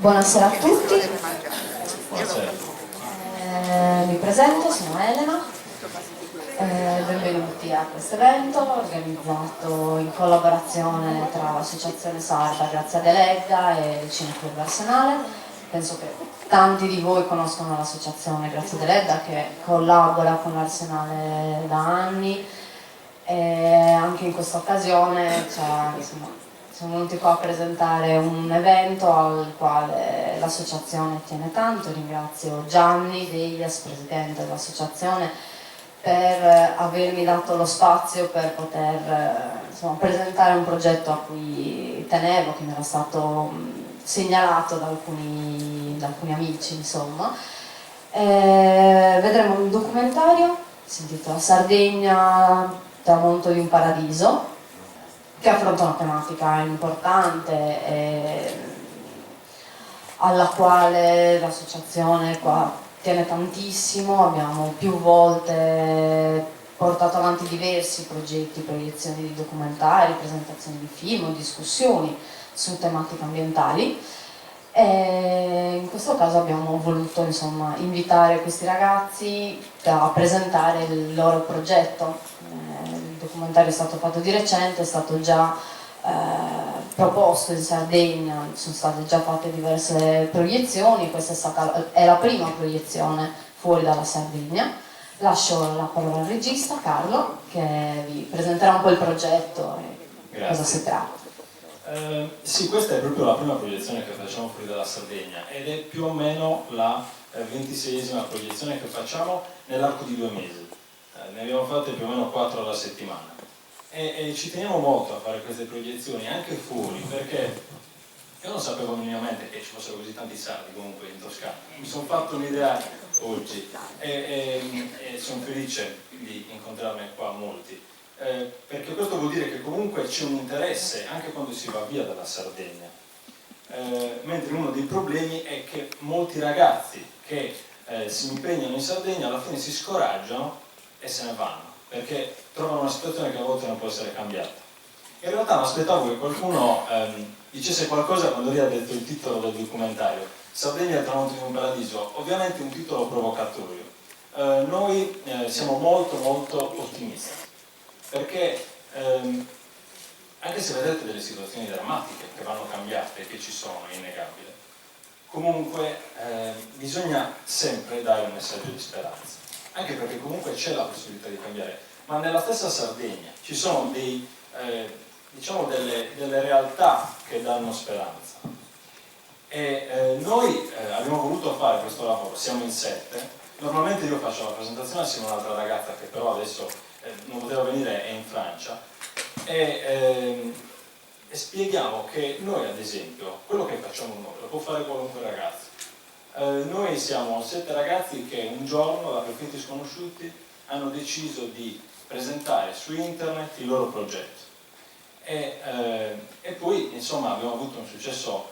Buonasera a tutti. Buonasera. Mi presento, sono Elena. Benvenuti a questo evento organizzato in collaborazione tra l'Associazione Sarda Grazia Deledda e il Cineclub Arsenale. Penso che tanti di voi conoscono l'associazione Grazia Deledda, che collabora con l'Arsenale da anni, e anche in questa occasione siamo venuti qua a presentare un evento al quale l'associazione tiene tanto. Ringrazio Gianni Deias, presidente dell'associazione, per avermi dato lo spazio per poter presentare un progetto a cui tenevo, che mi era stato segnalato da alcuni amici, insomma. Vedremo un documentario, si intitola Sardegna, tramonto di un paradiso, che affronta una tematica importante e alla quale l'associazione qua tiene tantissimo. Abbiamo più volte portato avanti diversi progetti, proiezioni di documentari, presentazioni di film, discussioni su tematiche ambientali, e in questo caso abbiamo voluto invitare questi ragazzi a presentare il loro progetto. Il documentario è stato fatto di recente, è stato già proposto in Sardegna, sono state già fatte diverse proiezioni, questa è la prima proiezione fuori dalla Sardegna. Lascio la parola al regista Carlo, che vi presenterà un po' il progetto e cosa si tratta. Sì, questa è proprio la prima proiezione che facciamo fuori dalla Sardegna ed è più o meno la 26esima proiezione che facciamo nell'arco di 2 mesi. Ne abbiamo fatte più o meno 4 alla settimana e ci teniamo molto a fare queste proiezioni anche fuori, perché io non sapevo minimamente che ci fossero così tanti sardi comunque in Toscana. Mi sono fatto un'idea oggi e sono felice di incontrarne qua molti. Perché questo vuol dire che comunque c'è un interesse anche quando si va via dalla Sardegna, mentre uno dei problemi è che molti ragazzi che si impegnano in Sardegna alla fine si scoraggiano e se ne vanno, perché trovano una situazione che a volte non può essere cambiata. In realtà mi aspettavo che qualcuno dicesse qualcosa quando lì ha detto il titolo del documentario, Sardegna il tramonto di un paradiso, ovviamente un titolo provocatorio. Noi siamo molto molto ottimisti, perché anche se vedete delle situazioni drammatiche che vanno cambiate, che ci sono, è innegabile, comunque bisogna sempre dare un messaggio di speranza, anche perché comunque c'è la possibilità di cambiare, ma nella stessa Sardegna ci sono delle realtà che danno speranza e noi abbiamo voluto fare questo lavoro, siamo in 7. Normalmente io faccio la presentazione assieme a un'altra ragazza che però adesso non poteva venire, è in Francia, e spieghiamo che noi ad esempio quello che facciamo noi lo può fare qualunque ragazzo. Noi siamo 7 ragazzi che un giorno da perfetti sconosciuti hanno deciso di presentare su internet il loro progetto e poi insomma abbiamo avuto un successo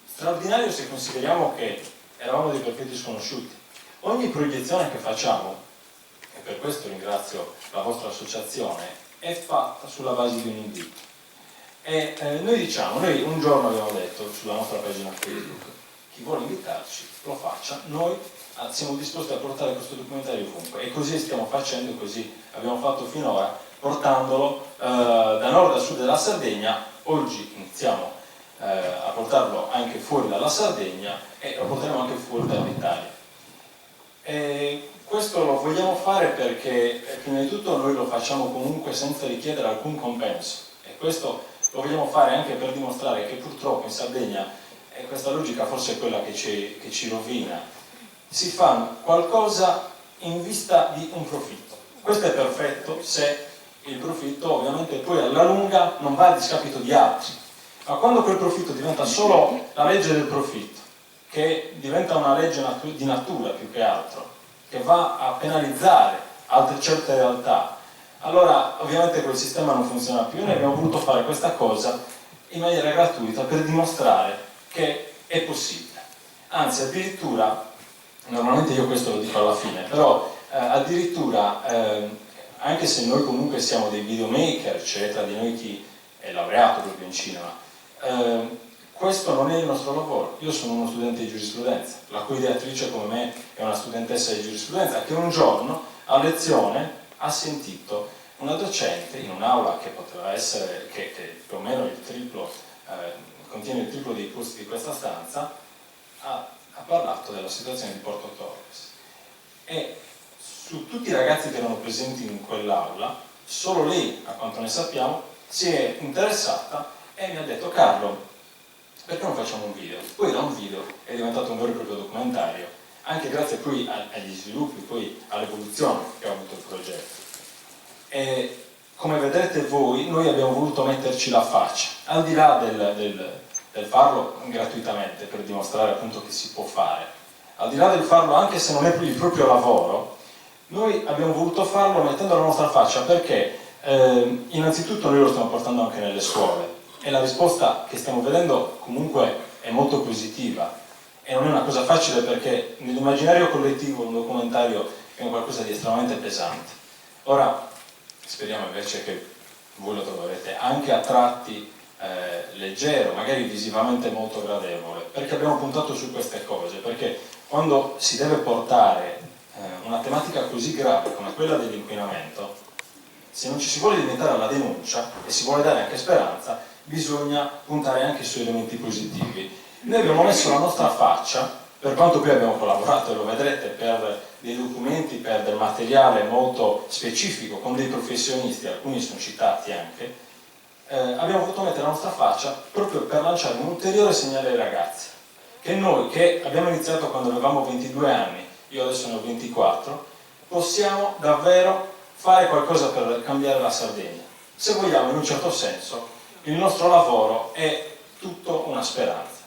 straordinario se consideriamo che eravamo dei perfetti sconosciuti. Ogni proiezione che facciamo, e per questo ringrazio la vostra associazione, è fatta sulla base di un invito. E noi un giorno abbiamo detto sulla nostra pagina Facebook, chi vuole invitarci lo faccia, noi siamo disposti a portare questo documentario ovunque, e così stiamo facendo, così abbiamo fatto finora, portandolo da nord a sud della Sardegna. Oggi iniziamo a portarlo anche fuori dalla Sardegna e lo porteremo anche fuori dall'Italia. E questo lo vogliamo fare perché prima di tutto noi lo facciamo comunque senza richiedere alcun compenso, e questo lo vogliamo fare anche per dimostrare che purtroppo in Sardegna, e questa logica forse è quella che ci rovina, si fa qualcosa in vista di un profitto. Questo è perfetto se il profitto ovviamente poi alla lunga non va a discapito di altri, ma quando quel profitto diventa solo la legge del profitto, che diventa una legge di natura più che altro, che va a penalizzare altre certe realtà, allora ovviamente quel sistema non funziona più. Noi abbiamo voluto fare questa cosa in maniera gratuita per dimostrare che è possibile. Anzi, addirittura, normalmente io questo lo dico alla fine, però addirittura, anche se noi comunque siamo dei videomaker, c'è tra di noi chi è laureato proprio in cinema, questo non è il nostro lavoro. Io sono uno studente di giurisprudenza, la cui ideatrice come me è una studentessa di giurisprudenza che un giorno a lezione ha sentito una docente in un'aula che poteva essere, che più o meno il triplo, contiene il triplo dei posti di questa stanza, ha parlato della situazione di Porto Torres. E su tutti i ragazzi che erano presenti in quell'aula, solo lei, a quanto ne sappiamo, si è interessata e mi ha detto: Carlo, perché non facciamo un video? Poi da un video è diventato un vero e proprio documentario, anche grazie poi agli sviluppi, poi all'evoluzione che ha avuto il progetto. E come vedrete voi, noi abbiamo voluto metterci la faccia, al di là del farlo gratuitamente per dimostrare appunto che si può fare, al di là del farlo anche se non è il proprio lavoro, noi abbiamo voluto farlo mettendo la nostra faccia perché innanzitutto noi lo stiamo portando anche nelle scuole e la risposta che stiamo vedendo comunque è molto positiva e non è una cosa facile perché nell'immaginario collettivo un documentario è qualcosa di estremamente pesante. Ora speriamo invece che voi lo troverete anche a tratti leggero, magari visivamente molto gradevole, perché abbiamo puntato su queste cose, perché quando si deve portare una tematica così grave come quella dell'inquinamento, se non ci si vuole limitare alla denuncia e si vuole dare anche speranza, bisogna puntare anche su elementi positivi. Noi abbiamo messo la nostra faccia, per quanto poi abbiamo collaborato, e lo vedrete, per dei documenti, per del materiale molto specifico, con dei professionisti, alcuni sono citati anche, abbiamo voluto mettere la nostra faccia proprio per lanciare un ulteriore segnale ai ragazzi, che noi, che abbiamo iniziato quando avevamo 22 anni, io adesso ne ho 24, possiamo davvero fare qualcosa per cambiare la Sardegna. Se vogliamo, in un certo senso, il nostro lavoro è tutto una speranza.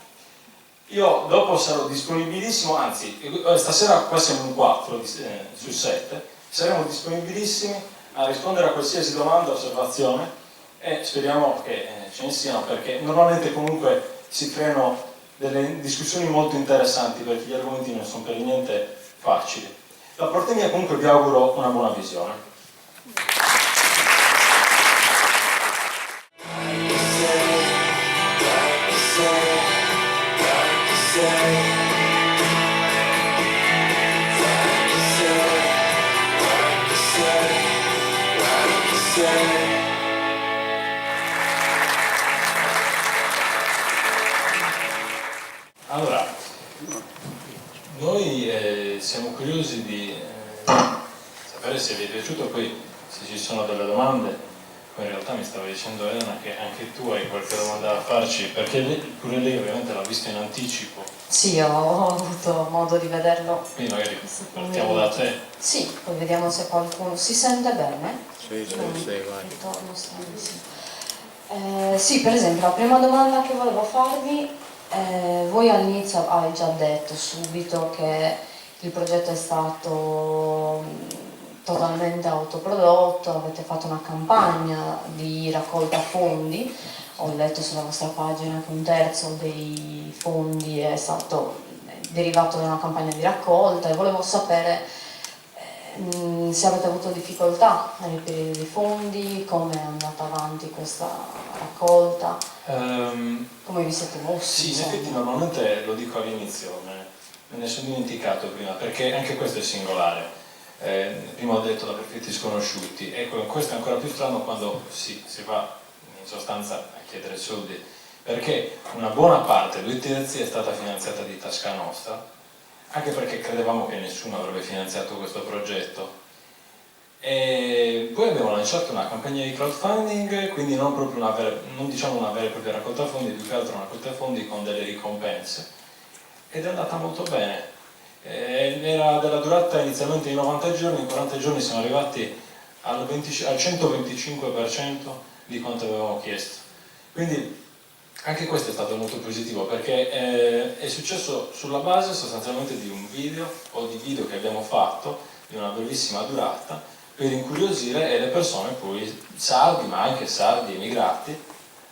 Io dopo sarò disponibilissimo, anzi, stasera qua siamo in 4 su 7, saremo disponibilissimi a rispondere a qualsiasi domanda o osservazione e speriamo che ce ne siano, perché normalmente comunque si creano delle discussioni molto interessanti perché gli argomenti non sono per niente facili. Da parte mia comunque vi auguro una buona visione. Allora, noi siamo curiosi di sapere se vi è piaciuto, poi se ci sono delle domande, poi in realtà mi stava dicendo Elena che anche tu hai qualche domanda da farci, perché pure lei ovviamente l'ha visto in anticipo. Sì, ho avuto modo di vederlo. Quindi magari partiamo da te. Sì, poi vediamo se qualcuno si sente bene. Sì, vai. Ritorno stranissimo. Sì, per esempio, la prima domanda che volevo farvi, voi all'inizio hai già detto subito che il progetto è stato totalmente autoprodotto, avete fatto una campagna di raccolta fondi, ho letto sulla vostra pagina che un terzo dei fondi è stato derivato da una campagna di raccolta e volevo sapere se avete avuto difficoltà a reperire dei fondi, come è andata avanti questa raccolta, come vi siete mossi. Sì, in effetti normalmente lo dico all'inizio, me ne sono dimenticato prima, perché anche questo è singolare. Prima ho detto da perfetti sconosciuti, ecco, questo è ancora più strano quando si va in sostanza a chiedere soldi, perché una buona parte, 2/3 è stata finanziata di tasca nostra, anche perché credevamo che nessuno avrebbe finanziato questo progetto. E poi abbiamo lanciato una campagna di crowdfunding, quindi non proprio non diciamo una vera e propria raccolta fondi, più che altro una raccolta fondi con delle ricompense, ed è andata molto bene. Era della durata inizialmente di 90 giorni, in 40 giorni siamo arrivati al 125% di quanto avevamo chiesto. Quindi anche questo è stato molto positivo, perché è successo sulla base sostanzialmente di un video o di video che abbiamo fatto di una brevissima durata per incuriosire, e le persone poi, sardi ma anche sardi emigrati,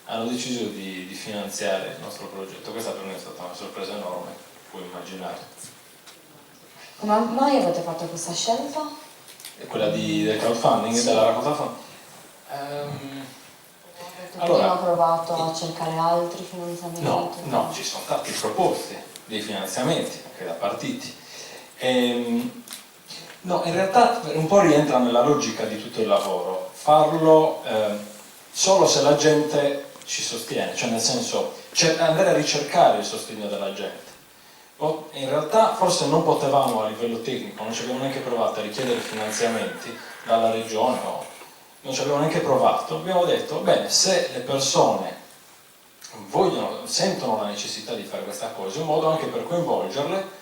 hanno deciso di finanziare il nostro progetto. Questa per noi è stata una sorpresa enorme, puoi immaginare. Come mai avete fatto questa scelta? È quella del crowdfunding, sì, della raccolta fondi. Allora, hanno provato a cercare altri finanziamenti? No, ci sono stati proposti dei finanziamenti anche da partiti. No, in realtà un po' rientra nella logica di tutto il lavoro, farlo solo se la gente ci sostiene, cioè nel senso andare a ricercare il sostegno della gente. In realtà forse non potevamo a livello tecnico, non ci abbiamo neanche provato a richiedere finanziamenti dalla regione, no, non ci abbiamo neanche provato, abbiamo detto, bene, se le persone sentono la necessità di fare questa cosa, è un modo anche per coinvolgerle,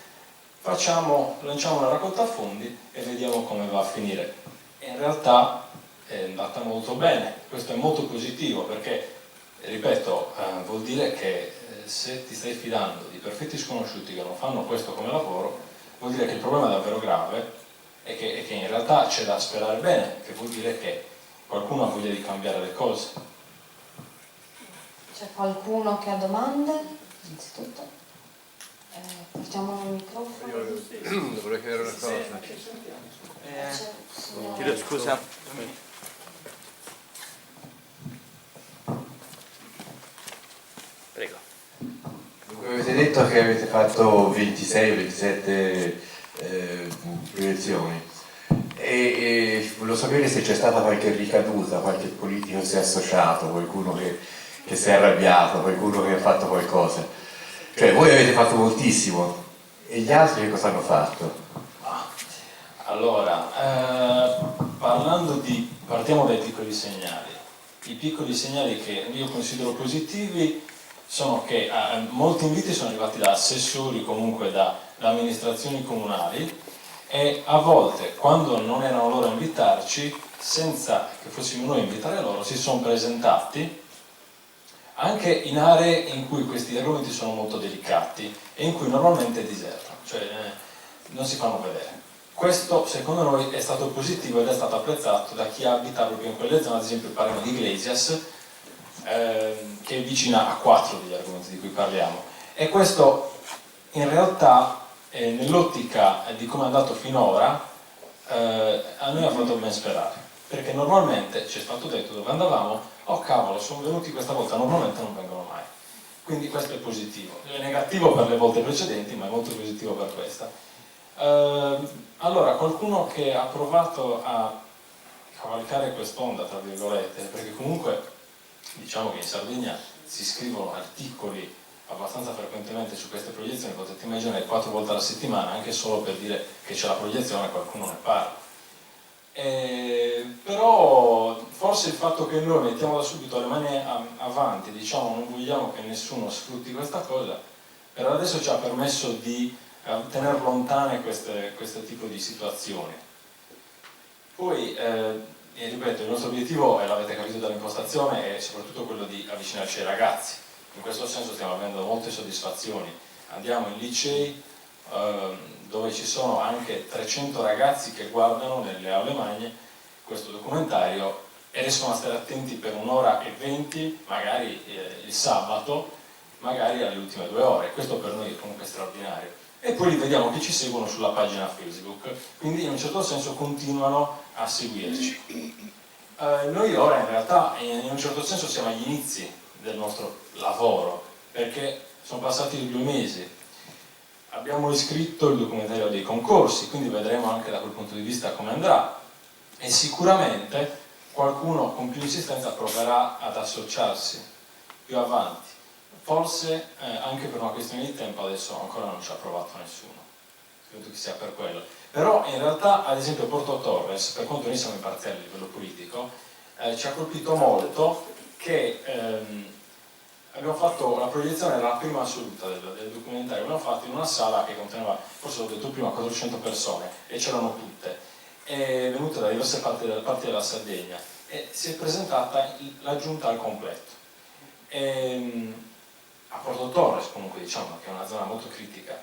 lanciamo una raccolta fondi e vediamo come va a finire. E in realtà è andata molto bene, questo è molto positivo perché, ripeto, vuol dire che se ti stai fidando di perfetti sconosciuti che non fanno questo come lavoro, vuol dire che il problema è davvero grave e che in realtà c'è da sperare bene, che vuol dire che qualcuno ha voglia di cambiare le cose. C'è qualcuno che ha domande? Innanzitutto. Portiamo il microfono. Io vorrei chiedere una cosa. Chiedo scusa. Prego. Avete detto che avete fatto 26 o 27 proiezioni e volevo sapere se c'è stata qualche ricaduta, qualche politico si è associato, qualcuno che si è arrabbiato, qualcuno che ha fatto qualcosa. Cioè voi avete fatto moltissimo e gli altri che cosa hanno fatto? Allora, partiamo dai piccoli segnali. I piccoli segnali che io considero positivi sono che molti inviti sono arrivati da assessori, comunque da amministrazioni comunali, e a volte, quando non erano loro a invitarci, senza che fossimo noi a invitare loro, si sono presentati anche in aree in cui questi argomenti sono molto delicati e in cui normalmente disertano, cioè non si fanno vedere. Questo secondo noi è stato positivo ed è stato apprezzato da chi abita proprio in quelle zone, ad esempio parliamo di Iglesias, che è vicina a 4 degli argomenti di cui parliamo. E questo in realtà, nell'ottica di come è andato finora, a noi ha fatto ben sperare, perché normalmente ci è stato detto dove andavamo, oh cavolo, sono venuti questa volta, normalmente non vengono mai. Quindi questo è positivo. È negativo per le volte precedenti, ma è molto positivo per questa. Allora, qualcuno che ha provato a cavalcare quest'onda, tra virgolette, perché comunque diciamo che in Sardegna si scrivono articoli abbastanza frequentemente su queste proiezioni, potete immaginare 4 volte alla settimana, anche solo per dire che c'è la proiezione qualcuno ne parla. Però forse il fatto che noi mettiamo da subito le mani avanti, diciamo non vogliamo che nessuno sfrutti questa cosa, per adesso ci ha permesso di tenere lontane questo tipo di situazioni. Poi, ripeto, il nostro obiettivo, e l'avete capito dall'impostazione, è soprattutto quello di avvicinarci ai ragazzi. In questo senso stiamo avendo molte soddisfazioni. Andiamo in licei dove ci sono anche 300 ragazzi che guardano nelle aule magne questo documentario e riescono a stare attenti per 1 ora e 20, magari il sabato, magari alle ultime 2 ore. Questo per noi è comunque straordinario. E poi li vediamo che ci seguono sulla pagina Facebook, quindi in un certo senso continuano a seguirci. Noi ora in realtà in un certo senso siamo agli inizi del nostro lavoro, perché sono passati 2 mesi, abbiamo iscritto il documentario dei concorsi, quindi vedremo anche da quel punto di vista come andrà e sicuramente qualcuno con più insistenza proverà ad associarsi più avanti. Forse anche per una questione di tempo adesso ancora non ci ha provato nessuno, credo che sia per quello. Però in realtà, ad esempio, Porto Torres, per quanto noi siamo imparziali a livello politico, ci ha colpito molto che abbiamo fatto la proiezione, era la prima assoluta del documentario, l'abbiamo fatto in una sala che conteneva, forse l'ho detto prima, 400 persone, e c'erano tutte, venute da diverse parti della Sardegna, e si è presentata la giunta al completo. A Porto Torres comunque diciamo che è una zona molto critica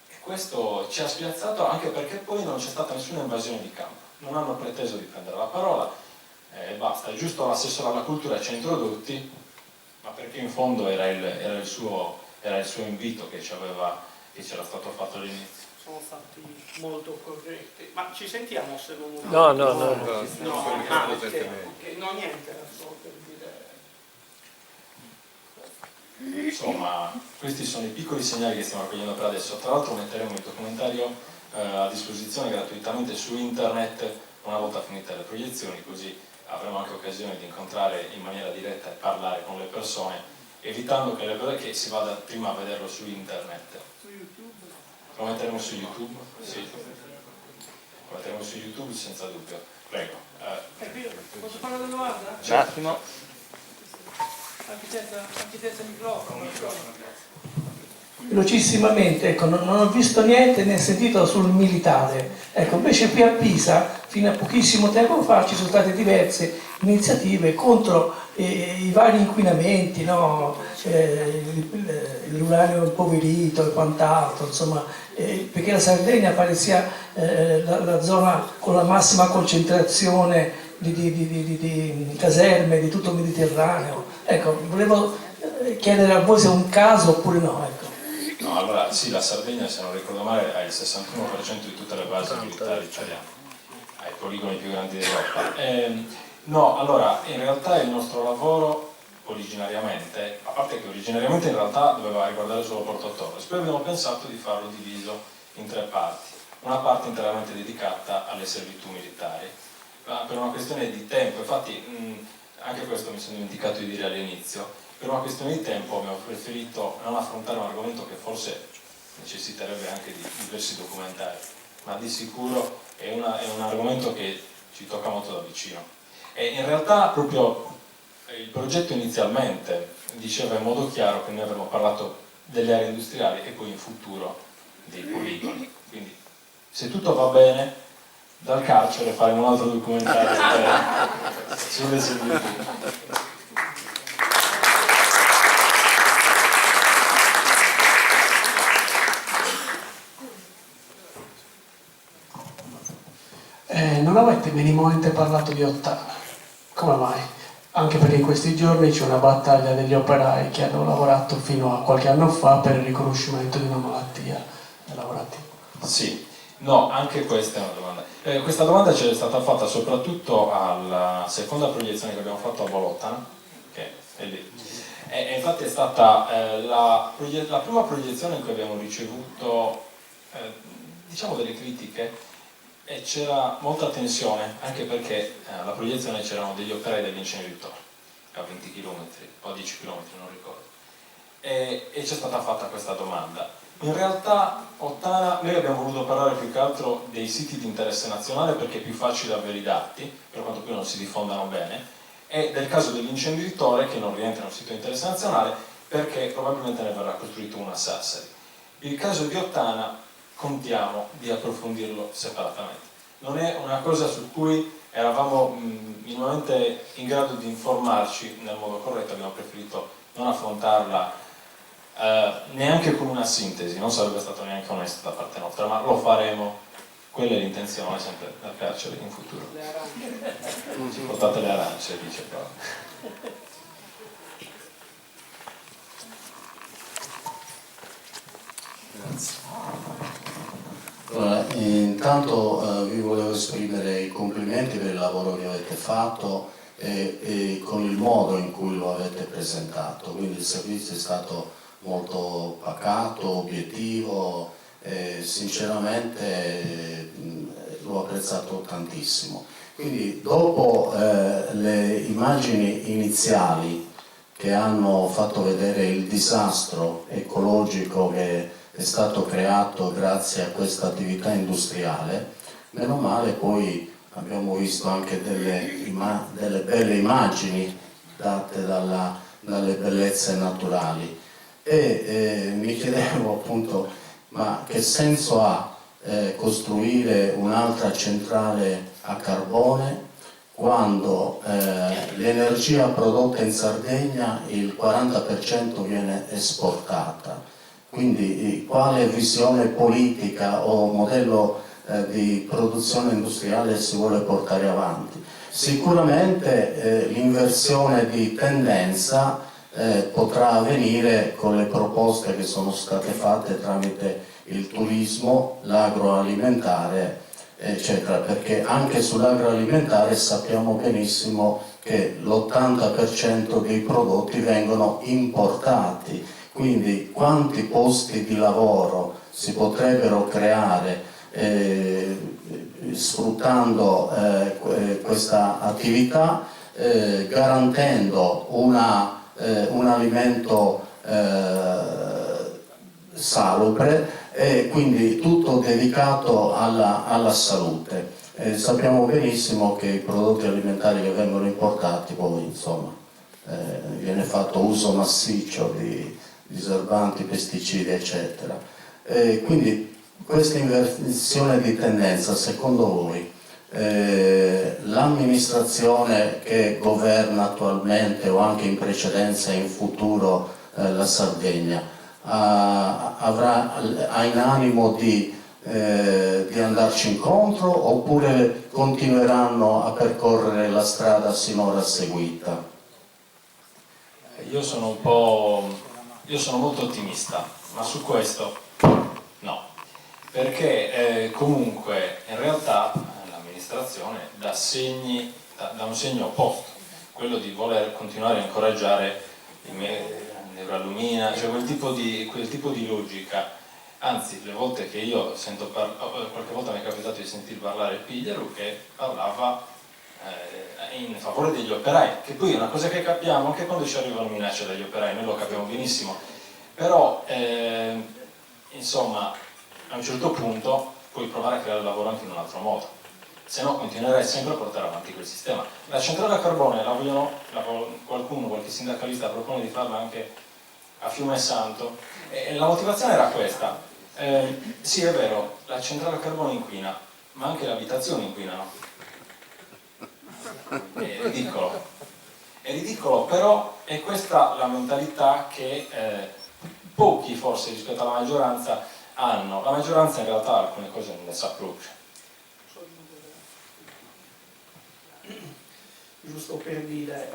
e questo ci ha spiazzato anche perché poi non c'è stata nessuna invasione di campo, non hanno preteso di prendere la parola e basta, giusto l'assessore alla cultura ci ha introdotti, ma perché in fondo era il suo invito che c'era stato fatto all'inizio. Sono stati molto corretti, ma ci sentiamo se non... No. No, niente, era solo per dire insomma, questi sono i piccoli segnali che stiamo raccogliendo per adesso. Tra l'altro metteremo il documentario a disposizione gratuitamente su internet una volta finite le proiezioni, così avremo anche occasione di incontrare in maniera diretta e parlare con le persone, evitando che si vada prima a vederlo su internet. Su YouTube? Lo metteremo su YouTube? Sì. Lo metteremo su YouTube senza dubbio. Prego. Posso fare una domanda? Un attimo. Anche microfono. Velocissimamente, ecco, non ho visto niente né sentito sul militare. Ecco, invece qui a Pisa, fino a pochissimo tempo fa, ci sono state diverse iniziative contro i vari inquinamenti, no? L'uranio impoverito e quant'altro, insomma, perché la Sardegna pare sia la zona con la massima concentrazione di caserme di tutto il Mediterraneo. Ecco, volevo chiedere a voi se è un caso oppure no. Ecco. No, allora sì, la Sardegna, se non ricordo male, ha il 61% di tutte le basi militari italiane, ha i poligoni più grandi d'Europa. No, allora, in realtà il nostro lavoro originariamente, a parte che originariamente in realtà doveva riguardare solo Porto Torres, poi abbiamo pensato di farlo diviso in 3 parti, una parte interamente dedicata alle servitù militari, ma per una questione di tempo, infatti anche questo mi sono dimenticato di dire all'inizio. Per una questione di tempo abbiamo preferito non affrontare un argomento che forse necessiterebbe anche di diversi documentari, ma di sicuro è un argomento che ci tocca molto da vicino. E in realtà proprio il progetto inizialmente diceva in modo chiaro che noi avremmo parlato delle aree industriali e poi in futuro dei poligoni. Quindi se tutto va bene, dal carcere faremo un altro documentario sulle servitù. Non avete minimamente parlato di Ottana, come mai? Anche perché in questi giorni c'è una battaglia degli operai che hanno lavorato fino a qualche anno fa per il riconoscimento di una malattia lavorativa. Sì, no, anche questa è una domanda. Questa domanda ci è stata fatta soprattutto alla seconda proiezione che abbiamo fatto a Bolotana, che è lì. E infatti è stata la prima proiezione in cui abbiamo ricevuto diciamo delle critiche e c'era molta tensione, anche perché alla proiezione c'erano degli operai dell'inceneritore a 20 km o a 10 km, non ricordo, e c'è stata fatta questa domanda. In realtà Ottana, noi abbiamo voluto parlare più che altro dei siti di interesse nazionale perché è più facile avere i dati, per quanto poi non si diffondano bene, e del caso dell'inceneritore che non rientra in un sito di interesse nazionale perché probabilmente ne verrà costruito uno a Sassari. Il caso di Ottana contiamo di approfondirlo separatamente. Non è una cosa su cui eravamo minimamente in grado di informarci nel modo corretto, abbiamo preferito non affrontarla neanche con una sintesi, non sarebbe stato neanche onesto da parte nostra, ma lo faremo, quella è l'intenzione sempre dal carcere in futuro. Le arance. Portate le arance, dice però. Grazie. Allora, intanto vi volevo esprimere i complimenti per il lavoro che avete fatto e con il modo in cui lo avete presentato, quindi il servizio è stato molto pacato, obiettivo, sinceramente l'ho apprezzato tantissimo. Quindi dopo le immagini iniziali che hanno fatto vedere il disastro ecologico che è stato creato grazie a questa attività industriale, meno male poi abbiamo visto anche delle belle immagini date dalle bellezze naturali e mi chiedevo appunto ma che senso ha costruire un'altra centrale a carbone quando l'energia prodotta in Sardegna il 40% viene esportata. Quindi quale visione politica o modello di produzione industriale si vuole portare avanti? Sicuramente l'inversione di tendenza potrà avvenire con le proposte che sono state fatte tramite il turismo, l'agroalimentare, eccetera, perché anche sull'agroalimentare sappiamo benissimo che l'80% dei prodotti vengono importati, quindi quanti posti di lavoro si potrebbero creare sfruttando questa attività, garantendo un alimento salubre e quindi tutto dedicato alla salute. Sappiamo benissimo che i prodotti alimentari che vengono importati poi insomma viene fatto uso massiccio di diserbanti, pesticidi eccetera. Quindi questa inversione di tendenza secondo voi l'amministrazione che governa attualmente o anche in precedenza e in futuro la Sardegna ha in animo di andarci incontro oppure continueranno a percorrere la strada sinora seguita? Io sono molto ottimista, ma su questo no, perché comunque in realtà l'amministrazione dà un segno opposto, quello di voler continuare a incoraggiare l'euralumina, cioè quel tipo di logica. Anzi, le volte che io sento qualche volta mi è capitato di sentir parlare Pigliaru che parlava in favore degli operai, che poi è una cosa che capiamo anche quando ci arrivano minacce dagli operai, noi lo capiamo benissimo, però insomma a un certo punto puoi provare a creare lavoro anche in un altro modo, se no continuerai sempre a portare avanti quel sistema. La centrale a carbone qualche sindacalista propone di farla anche a Fiume Santo e la motivazione era questa: sì, è vero, la centrale a carbone inquina, ma anche le abitazioni inquinano. È ridicolo, però è questa la mentalità che pochi forse rispetto alla maggioranza hanno. La maggioranza in realtà alcune cose non le sa proprio. Giusto per dire,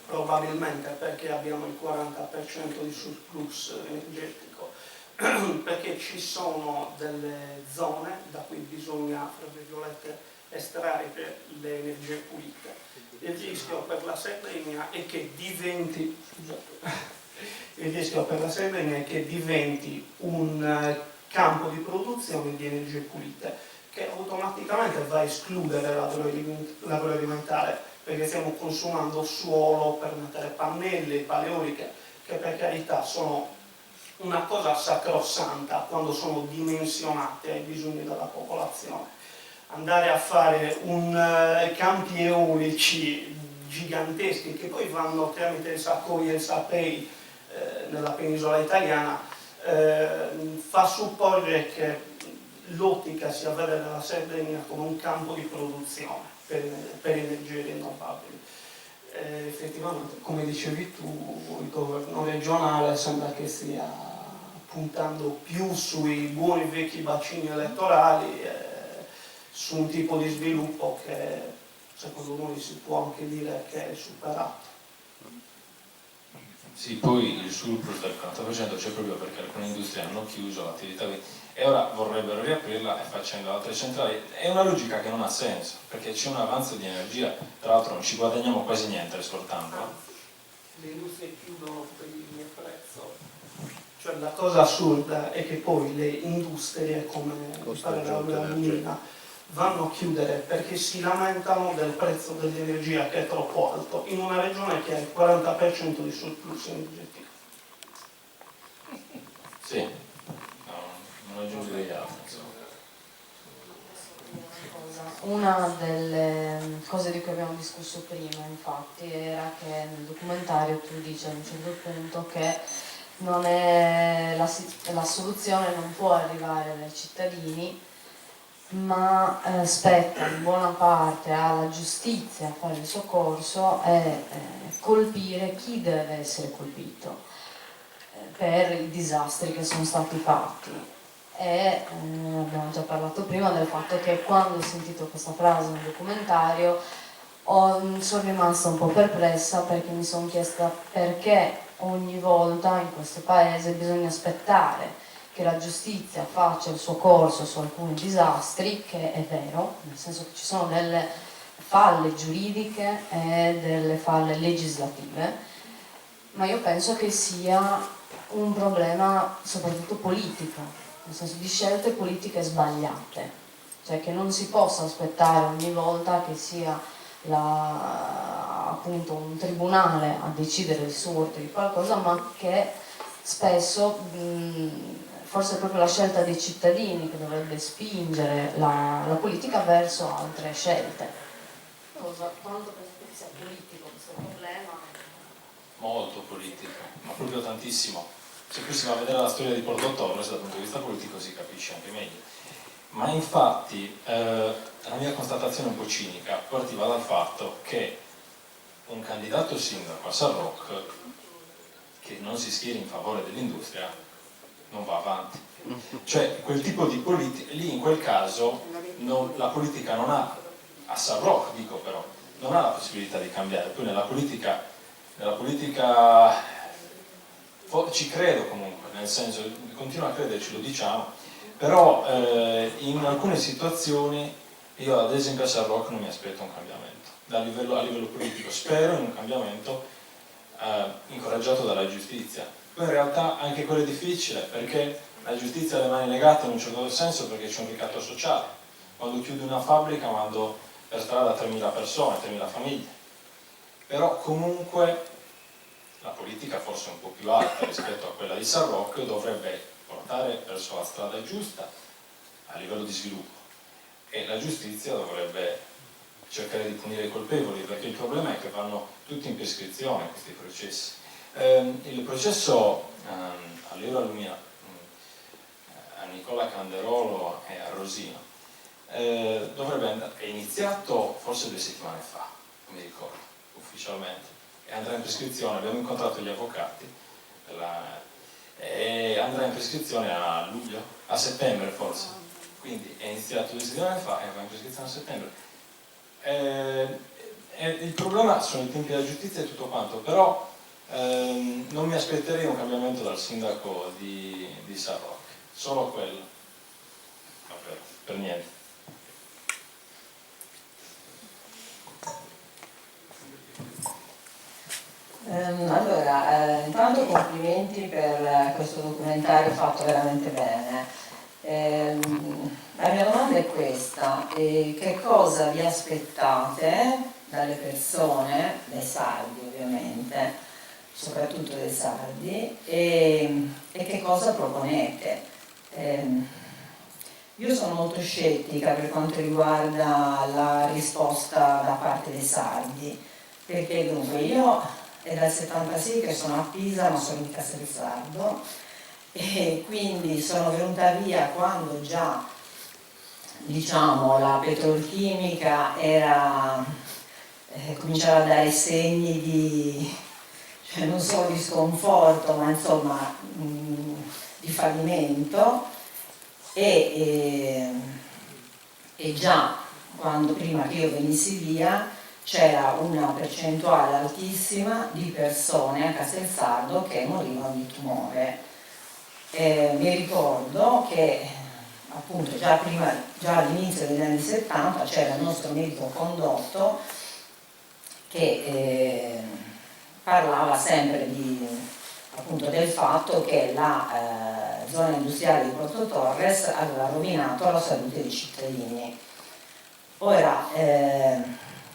probabilmente perché abbiamo il 40% di surplus energetico, perché ci sono delle zone da cui bisogna, tra virgolette, estrarre per le energie pulite. Il rischio per la Sardegna è che diventi, un campo di produzione di energie pulite che automaticamente va a escludere l'agroalimentare, perché stiamo consumando suolo per mettere pannelli, paleoliche, che per carità sono una cosa sacrosanta quando sono dimensionate ai bisogni della popolazione. Andare a fare campi eolici giganteschi che poi vanno tramite il Sarcoia e il Sapei nella penisola italiana fa supporre che l'ottica sia vedere la Sardegna come un campo di produzione per energie rinnovabili. Effettivamente, come dicevi tu, il governo regionale sembra che stia puntando più sui buoni vecchi bacini elettorali, su un tipo di sviluppo che secondo noi si può anche dire che è superato. Sì, poi il surplus del 40% c'è proprio perché alcune industrie hanno chiuso l'attività e ora vorrebbero riaprirla e facendo altre centrali. È una logica che non ha senso, perché c'è un avanzo di energia, tra l'altro non ci guadagniamo quasi niente esportando. Le industrie chiudono per il prezzo. Cioè la cosa assurda è che poi le industrie come la mina vanno a chiudere perché si lamentano del prezzo dell'energia che è troppo alto in una regione che ha il 40% di surplus energetico. Sì, non aggiungerei altro. Una delle cose di cui abbiamo discusso prima, infatti, era che nel documentario tu dici a un certo punto che non è la soluzione non può arrivare dai cittadini, ma spetta in buona parte alla giustizia a fare il suo corso e colpire chi deve essere colpito per i disastri che sono stati fatti. E abbiamo già parlato prima del fatto che quando ho sentito questa frase nel documentario sono rimasta un po' perplessa, perché mi sono chiesta perché ogni volta in questo paese bisogna aspettare che la giustizia faccia il suo corso su alcuni disastri, che è vero, nel senso che ci sono delle falle giuridiche e delle falle legislative, ma io penso che sia un problema soprattutto politico, nel senso di scelte politiche sbagliate, cioè che non si possa aspettare ogni volta che sia appunto un tribunale a decidere il sorte di qualcosa, ma che spesso forse è proprio la scelta dei cittadini che dovrebbe spingere la politica verso altre scelte. Non so quanto penso che sia politico questo problema. Molto politico, ma proprio tantissimo. Se qui si va a vedere la storia di Porto Torres dal punto di vista politico si capisce anche meglio. Ma infatti la mia constatazione un po' cinica partiva dal fatto che un candidato sindaco a San Roque che non si schieri in favore dell'industria non va avanti. Cioè quel tipo di politica, lì in quel caso la politica non ha, a San Roque dico però, non ha la possibilità di cambiare. Poi nella politica ci credo comunque, nel senso, continuo a crederci, lo diciamo, però in alcune situazioni io ad esempio a San Roque non mi aspetto un cambiamento, a livello politico spero in un cambiamento incoraggiato dalla giustizia. Poi in realtà anche quello è difficile perché la giustizia ha le mani legate in un certo senso perché c'è un ricatto sociale. Quando chiudi una fabbrica mando per strada 3.000 persone, 3.000 famiglie, però comunque la politica forse un po' più alta rispetto a quella di San Roque dovrebbe portare verso la strada giusta a livello di sviluppo e la giustizia dovrebbe cercare di punire i colpevoli, perché il problema è che vanno tutti in prescrizione questi processi. Il processo all'Euralumina a Nicola Canderolo e a Rosino è iniziato forse 2 settimane fa, mi ricordo, ufficialmente, e andrà in prescrizione. Abbiamo incontrato gli avvocati e andrà in prescrizione a luglio, a settembre forse, quindi è iniziato 2 settimane fa e va in prescrizione a settembre. Il problema sono i tempi della giustizia e tutto quanto, però non mi aspetterei un cambiamento dal sindaco di San Roque, solo quello, per niente. Allora, intanto complimenti per questo documentario fatto veramente bene. La mia domanda è questa: che cosa vi aspettate dalle persone, dai sardi ovviamente, soprattutto dai sardi, e che cosa proponete? Io sono molto scettica per quanto riguarda la risposta da parte dei sardi, perché dunque io è dal 76 che sono a Pisa, ma sono di Castelzardo, e quindi sono venuta via quando già, diciamo, la petrolchimica cominciava a dare segni di, cioè non solo di sconforto, ma insomma di fallimento, e già quando prima che io venissi via c'era una percentuale altissima di persone a Castelzardo che morivano di tumore. Mi ricordo che appunto già all'inizio degli anni 70 c'era il nostro medico Condotto che parlava sempre appunto del fatto che la zona industriale di Porto Torres aveva rovinato la salute dei cittadini. Ora,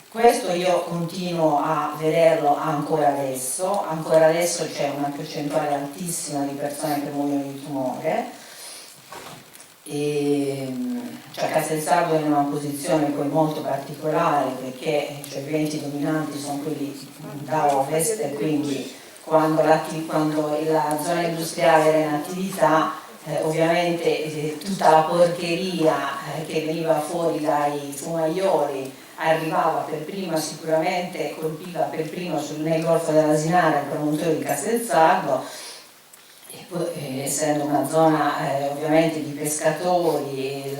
questo io continuo a vederlo ancora adesso c'è una percentuale altissima di persone che muoiono di tumore, cioè Castelzardo è in una posizione poi molto particolare perché cioè, i venti dominanti sono quelli da ovest e quindi quando la zona industriale era in attività ovviamente tutta la porcheria che veniva fuori dai fumaioli arrivava per prima, sicuramente colpiva per prima nel Golfo dell'Asinara il promontorio di Castelzardo, e poi, essendo una zona ovviamente di pescatori,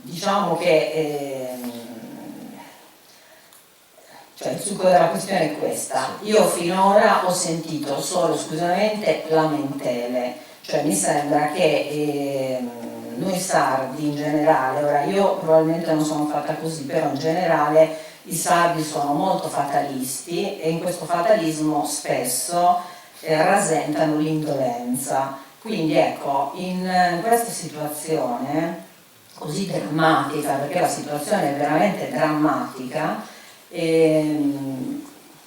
diciamo che cioè il succo della questione è questa: io finora ho sentito solo esclusivamente lamentele, cioè mi sembra che noi sardi in generale, ora io probabilmente non sono fatta così, però in generale i sardi sono molto fatalisti e in questo fatalismo spesso rasentano l'indolenza. Quindi ecco, in questa situazione così drammatica, perché la situazione è veramente drammatica,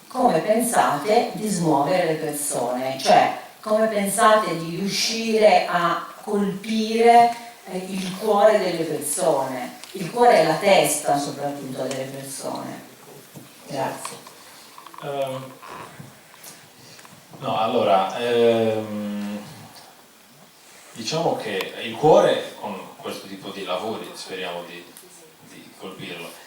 come pensate di smuovere le persone? Cioè, come pensate di riuscire a colpire il cuore delle persone, il cuore e la testa soprattutto delle persone? Grazie. No, allora, diciamo che il cuore con questo tipo di lavori speriamo di colpirlo.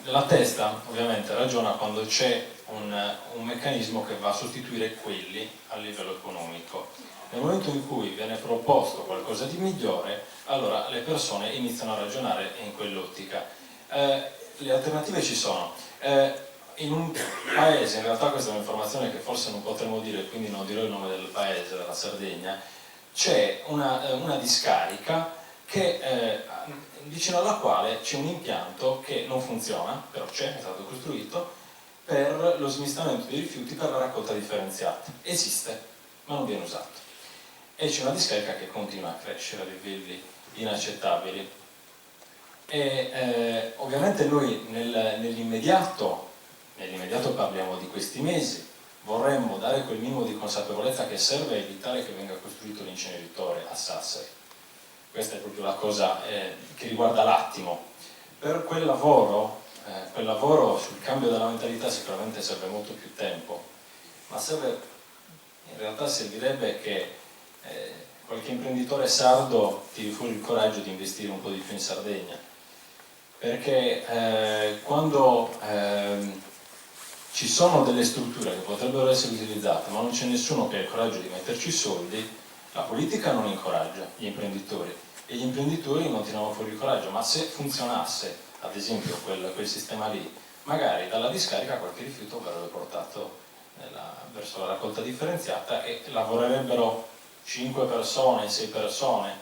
La testa ovviamente ragiona quando c'è un meccanismo che va a sostituire quelli a livello economico. Nel momento in cui viene proposto qualcosa di migliore, allora le persone iniziano a ragionare in quell'ottica. Le alternative ci sono. In un paese, in realtà questa è un'informazione che forse non potremo dire, quindi non dirò il nome del paese, della Sardegna, c'è una discarica vicino alla quale c'è un impianto che non funziona, però è stato costruito, per lo smistamento dei rifiuti per la raccolta differenziata. Esiste, ma non viene usato. E c'è una discarica che continua a crescere a livelli inaccettabili. E ovviamente noi nell'immediato parliamo di questi mesi, vorremmo dare quel minimo di consapevolezza che serve a evitare che venga costruito l'inceneritore a Sassari. Questa è proprio la cosa che riguarda l'attimo. Per quel lavoro sul cambio della mentalità sicuramente serve molto più tempo, ma in realtà servirebbe che qualche imprenditore sardo tiri fuori il coraggio di investire un po' di più in Sardegna, perché quando ci sono delle strutture che potrebbero essere utilizzate ma non c'è nessuno che ha il coraggio di metterci i soldi, la politica non incoraggia gli imprenditori e gli imprenditori non tirano fuori il coraggio. Ma se funzionasse ad esempio quel sistema lì, magari dalla discarica qualche rifiuto verrebbe portato verso la raccolta differenziata e lavorerebbero 5 persone, 6 persone,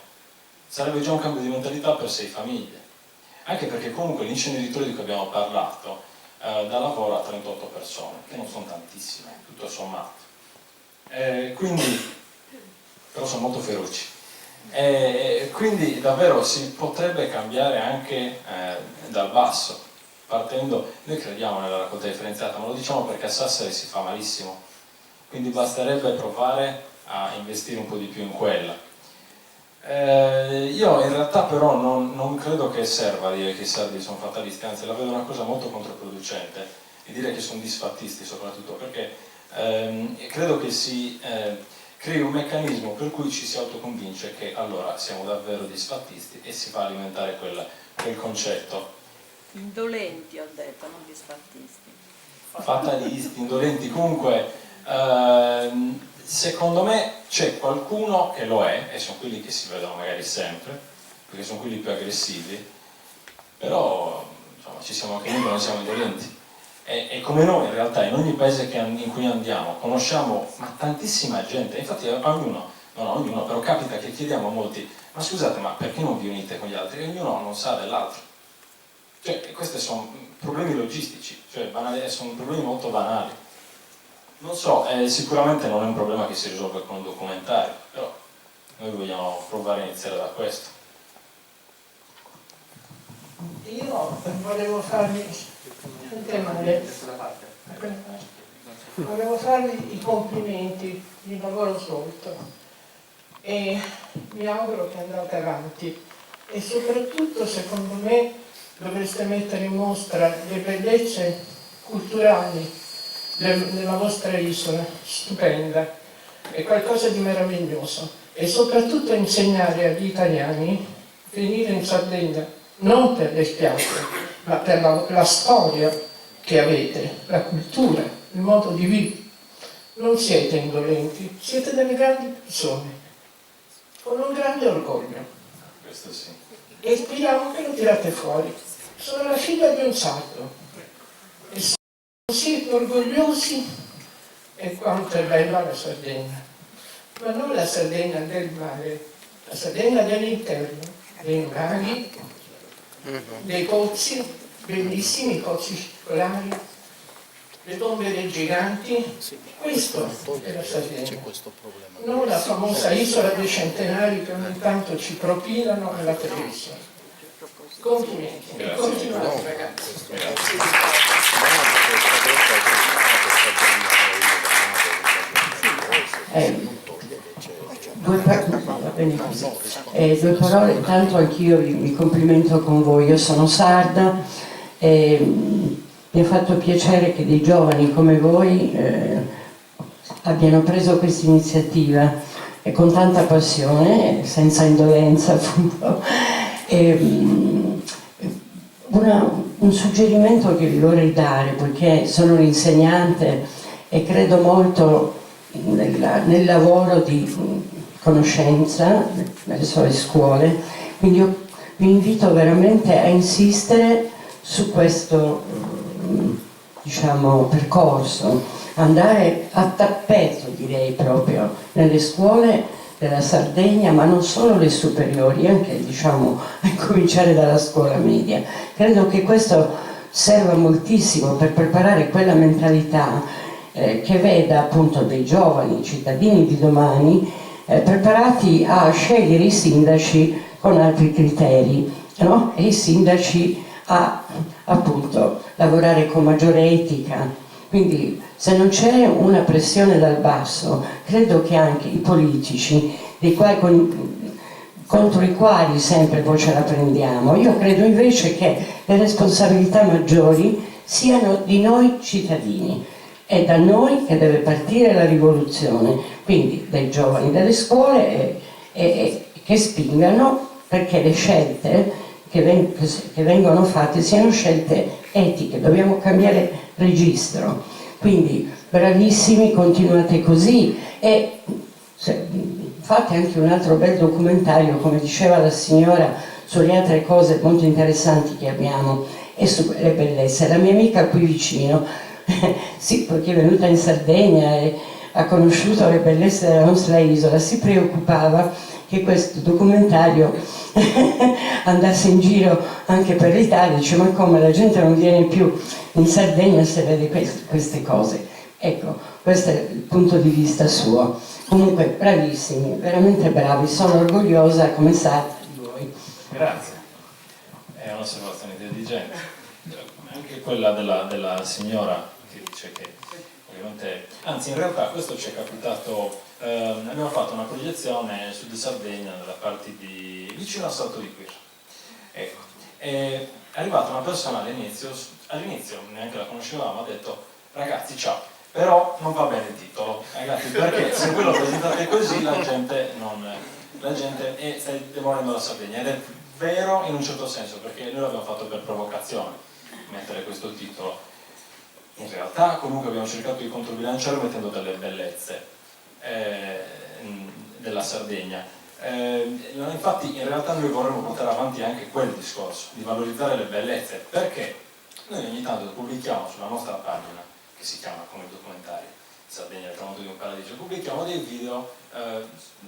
sarebbe già un cambio di mentalità per 6 famiglie, anche perché comunque l'inceneritore di cui abbiamo parlato dà lavoro a 38 persone, che non sono tantissime, tutto sommato, quindi, però sono molto feroci, quindi davvero si potrebbe cambiare anche dal basso, partendo, noi crediamo nella raccolta differenziata, ma lo diciamo perché a Sassari si fa malissimo, quindi basterebbe provare a investire un po' di più in quella. Io in realtà però non credo che serva dire che i sardi sono fatalisti, anzi la vedo una cosa molto controproducente, e dire che sono disfattisti soprattutto perché credo che si crei un meccanismo per cui ci si autoconvince che allora siamo davvero disfattisti e si va a alimentare quel concetto. Indolenti ho detto, non disfattisti. Fatalisti, indolenti, comunque secondo me c'è qualcuno che lo è, e sono quelli che si vedono magari sempre, perché sono quelli più aggressivi, però insomma, ci siamo anche noi che non siamo indolenti. E come noi in realtà in ogni paese in cui andiamo conosciamo tantissima gente, infatti ognuno, però capita che chiediamo a molti, ma scusate, ma perché non vi unite con gli altri? E ognuno non sa dell'altro. Cioè, questi sono problemi logistici, cioè sono problemi molto banali. Non so, sicuramente non è un problema che si risolve con un documentario, però noi vogliamo provare a iniziare da questo. Io volevo farvi i complimenti di lavoro svolto e mi auguro che andate avanti e soprattutto secondo me dovreste mettere in mostra le bellezze culturali della vostra isola, stupenda, è qualcosa di meraviglioso, e soprattutto insegnare agli italiani a venire in Sardegna non per le spiagge, ma per la storia che avete, la cultura, il modo di vivere. Non siete indolenti, siete delle grandi persone, con un grande orgoglio. Questo sì. E speriamo che lo tirate fuori. Sono la figlia di un sardo. E siete orgogliosi e quanto è bella la Sardegna, ma non la Sardegna del mare, La Sardegna dell'interno, dei laghi, dei pozzi, bellissimi pozzi circolari, le tombe dei giganti, questo è la Sardegna, non la famosa isola dei centenari che ogni tanto ci propinano alla televisione. Complimenti, continuate ragazzi. Due parole, intanto anch'io mi complimento con voi, io sono sarda e mi ha fatto piacere che dei giovani come voi abbiano preso questa iniziativa e con tanta passione, senza indolenza appunto. Un suggerimento che vi vorrei dare, poiché sono un insegnante e credo molto nel lavoro di conoscenza nelle sue scuole, quindi io vi invito veramente a insistere su questo percorso, andare a tappeto direi proprio nelle scuole della Sardegna, ma non solo le superiori, anche a cominciare dalla scuola media. Credo che questo serva moltissimo per preparare quella mentalità che veda appunto dei giovani cittadini di domani preparati a scegliere i sindaci con altri criteri, no? E i sindaci a appunto lavorare con maggiore etica. Quindi se non c'è una pressione dal basso, credo che anche i politici, contro i quali sempre poi ce la prendiamo, io credo invece che le responsabilità maggiori siano di noi cittadini. È da noi che deve partire la rivoluzione, quindi dai giovani delle scuole che spingano perché le scelte che vengono fatte siano scelte etiche, dobbiamo cambiare registro. Quindi bravissimi, continuate così e fate anche un altro bel documentario, come diceva la signora, sulle altre cose molto interessanti che abbiamo e sulle bellezze. La mia amica qui vicino, sì, perché è venuta in Sardegna e ha conosciuto le bellezze della nostra isola, si preoccupava che questo documentario andasse in giro anche per l'Italia. Dice: ma come, la gente non viene più in Sardegna se vede queste cose. Ecco, questo è il punto di vista suo. Comunque bravissimi, veramente bravi, sono orgogliosa come sarda di voi. Grazie, è un'osservazione intelligente, anche quella della signora che dice che ovviamente, anzi in realtà questo ci è capitato, abbiamo fatto una proiezione su di Sardegna nella parte di vicino a Salto di Quirra, ecco, è arrivata una persona all'inizio neanche la conoscevamo, ha detto: ragazzi ciao, però non va bene il titolo, ragazzi, perché se voi lo presentate così la gente sta demorando la Sardegna, ed è vero in un certo senso, perché noi l'abbiamo fatto per provocazione mettere questo titolo. In realtà comunque abbiamo cercato di controbilanciare mettendo delle bellezze della Sardegna. Infatti in realtà noi vorremmo portare avanti anche quel discorso di valorizzare le bellezze, perché noi ogni tanto pubblichiamo sulla nostra pagina, che si chiama come documentario Sardegna, il tramonto di un paradiso, pubblichiamo dei video,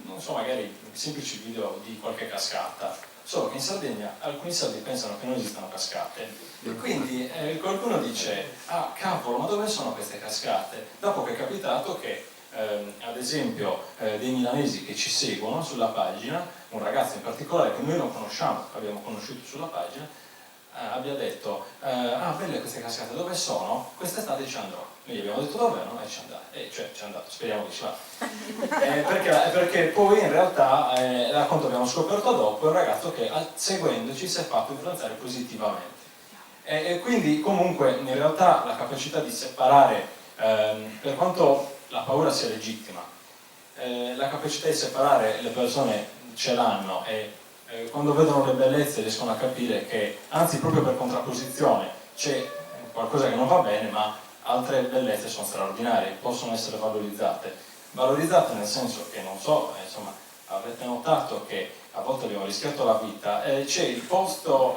non so, magari semplici video di qualche cascata, solo che in Sardegna alcuni sardi pensano che non esistano cascate e quindi qualcuno dice: ah cavolo, ma dove sono queste cascate? Dopo che è capitato che ad esempio dei milanesi che ci seguono sulla pagina, un ragazzo in particolare che noi non conosciamo, che abbiamo conosciuto sulla pagina, abbia detto: ah, belle queste cascate, dove sono? Quest'estate ci andrò. Noi gli abbiamo detto dove no? E ci è andato, speriamo che ci va. Perché poi in realtà, da quanto abbiamo scoperto dopo, è un ragazzo che seguendoci si è fatto influenzare positivamente. E quindi comunque in realtà la capacità di separare, per quanto la paura sia legittima, la capacità di separare le persone ce l'hanno e quando vedono le bellezze riescono a capire che, anzi proprio per contrapposizione, c'è qualcosa che non va bene, ma altre bellezze sono straordinarie, possono essere valorizzate. Valorizzate nel senso che, non so, insomma, avrete notato che a volte abbiamo rischiato la vita, c'è il posto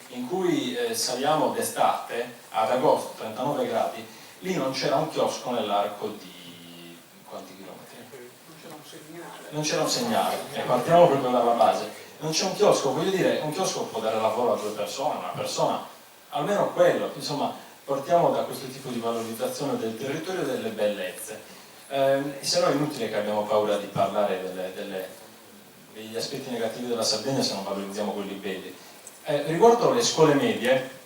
in cui saliamo d'estate, ad agosto, 39 gradi, lì non c'era un chiosco nell'arco di quanti chilometri? Non c'era un segnale, e partiamo proprio dalla base. Non c'è un chiosco, voglio dire, un chiosco può dare lavoro a 2 persone, una persona, almeno quello, insomma, partiamo da questo tipo di valorizzazione del territorio e delle bellezze. Se no è inutile che abbiamo paura di parlare degli aspetti negativi della Sardegna se non valorizziamo quelli belli. Riguardo le scuole medie,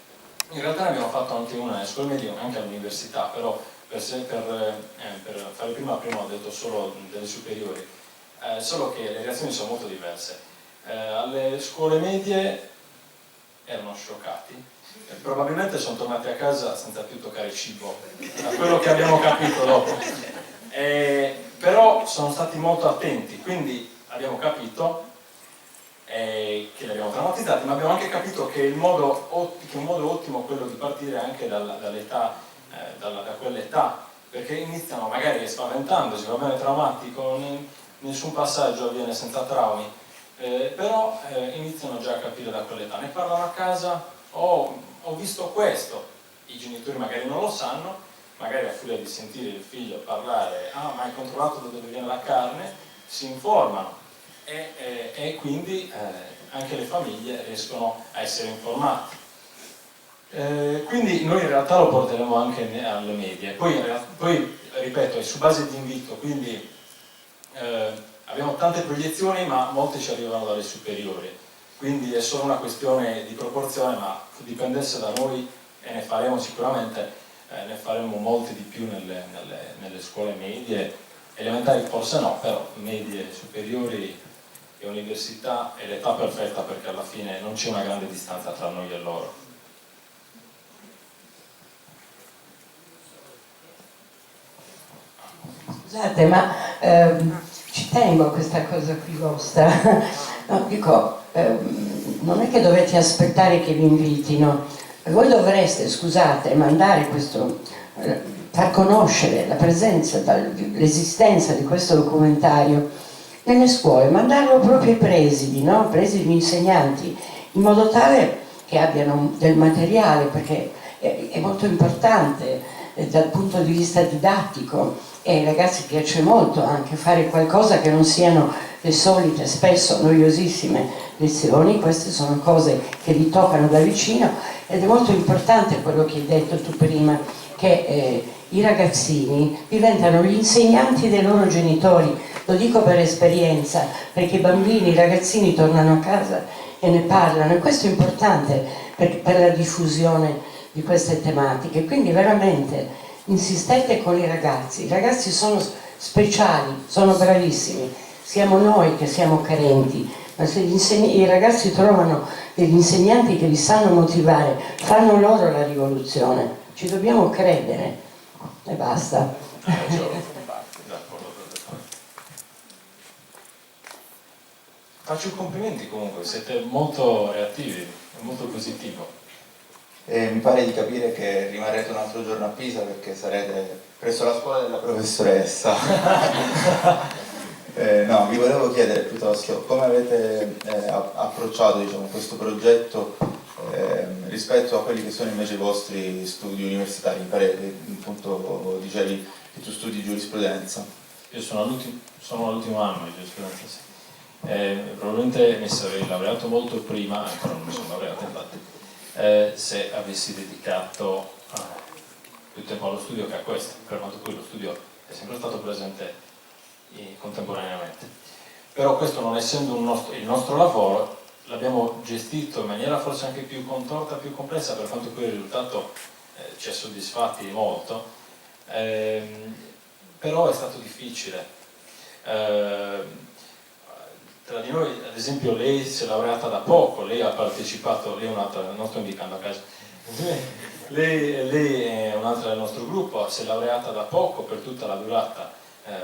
in realtà ne abbiamo fatto anche una nelle scuole medie, anche all'università, però per fare prima ho detto solo delle superiori, solo che le reazioni sono molto diverse. Alle scuole medie erano scioccati, probabilmente sono tornati a casa senza più toccare cibo, da quello che abbiamo capito dopo. Però sono stati molto attenti, quindi abbiamo capito che li abbiamo traumatizzati, ma abbiamo anche capito che un modo ottimo è quello di partire anche da quell'età, perché iniziano magari spaventandosi, va bene, traumatico, nessun passaggio avviene senza traumi, però iniziano già a capire da quell'età, ne parlano a casa, ho visto questo, i genitori magari non lo sanno, magari a furia di sentire il figlio parlare, ma hai controllato da dove viene la carne, si informano e quindi anche le famiglie riescono a essere informate. Quindi noi in realtà lo porteremo anche alle medie, poi ripeto, è su base di invito, quindi abbiamo tante proiezioni ma molte ci arrivano dalle superiori, quindi è solo una questione di proporzione, ma dipendesse da noi e ne faremo sicuramente, ne faremo molte di più nelle scuole medie, elementari forse no, però medie, superiori e università è l'età perfetta, perché alla fine non c'è una grande distanza tra noi e loro. Scusate, ma ci tengo a questa cosa qui vostra. No, dico, non è che dovete aspettare che vi invitino, voi dovreste, scusate, mandare questo, far conoscere la presenza, l'esistenza di questo documentario nelle scuole, mandarlo proprio ai presidi, no? Presidi insegnanti, in modo tale che abbiano del materiale, perché è molto importante dal punto di vista didattico, e ai ragazzi piace molto anche fare qualcosa che non siano le solite, spesso noiosissime lezioni. Queste sono cose che li toccano da vicino, ed è molto importante quello che hai detto tu prima, che i ragazzini diventano gli insegnanti dei loro genitori. Lo dico per esperienza, perché i bambini, i ragazzini tornano a casa e ne parlano, e questo è importante per la diffusione di queste tematiche. Quindi veramente insistete con i ragazzi sono speciali, sono bravissimi, siamo noi che siamo carenti, ma se i ragazzi trovano degli insegnanti che li sanno motivare, fanno loro la rivoluzione, ci dobbiamo credere e basta. Faccio i complimenti comunque, siete molto reattivi, è molto positivo. Mi pare di capire che rimarrete un altro giorno a Pisa perché sarete presso la scuola della professoressa. No, vi volevo chiedere piuttosto come avete approcciato, diciamo, questo progetto rispetto a quelli che sono invece i vostri studi universitari. Mi pare che appunto dicevi che tu studi giurisprudenza. Io sono all'ultimo anno di giurisprudenza, sì. Probabilmente mi sarei laureato molto prima, ancora non mi sono laureato infatti, se avessi dedicato più tempo allo studio che a questo, per quanto poi lo studio è sempre stato presente contemporaneamente. Però questo, non essendo il nostro lavoro, l'abbiamo gestito in maniera forse anche più contorta, più complessa, per quanto poi il risultato ci ha soddisfatti molto, però è stato difficile. Tra di noi, ad esempio, lei si è laureata da poco, lei ha partecipato, lei è un'altra, non sto indicando a caso, lei è un'altra del nostro gruppo, si è laureata da poco, per tutta la durata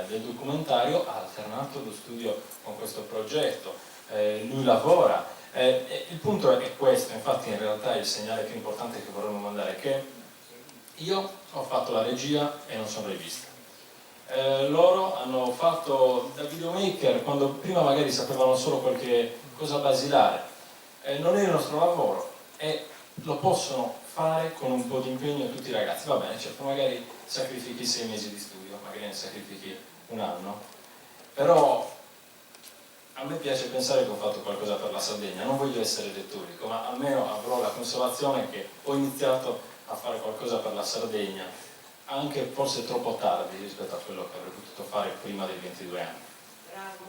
del documentario, ha alternato lo studio con questo progetto, lui lavora. Il punto è questo, infatti in realtà il segnale più importante che vorremmo mandare è che io ho fatto la regia e non sono regista. Loro hanno fatto da videomaker quando prima magari sapevano solo qualche cosa basilare. Non è il nostro lavoro e lo possono fare con un po' di impegno tutti i ragazzi. Va bene, certo, magari sacrifichi 6 mesi di studio, magari ne sacrifichi un anno, però a me piace pensare che ho fatto qualcosa per la Sardegna, non voglio essere retorico, ma almeno avrò la consolazione che ho iniziato a fare qualcosa per la Sardegna, anche forse troppo tardi rispetto a quello che avrei potuto fare prima dei 22 anni. Bravo.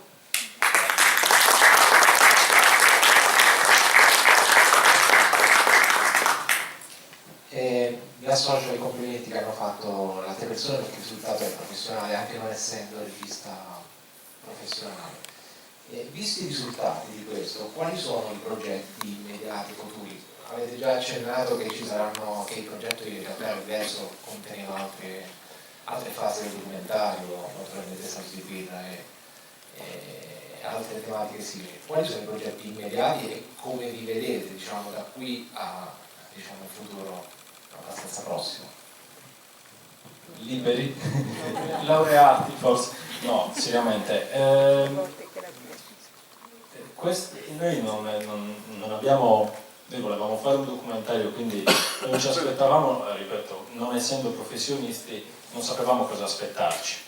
Mi associo ai complimenti che hanno fatto le altre persone, perché il risultato è professionale anche non essendo regista professionale. Visti i risultati di questo, quali sono i progetti immediati futuri? Avete già accennato che ci saranno, che il progetto di Ricatare Verso conteneva altre fasi del documentario, naturalmente Salsi di Birra e altre tematiche simili. Quali sono i progetti immediati e come vi vedete, diciamo, da qui a, diciamo, un futuro abbastanza prossimo? Liberi? Laureati forse? No, seriamente. Noi non abbiamo, noi volevamo fare un documentario, quindi non ci aspettavamo, ripeto, non essendo professionisti, non sapevamo cosa aspettarci.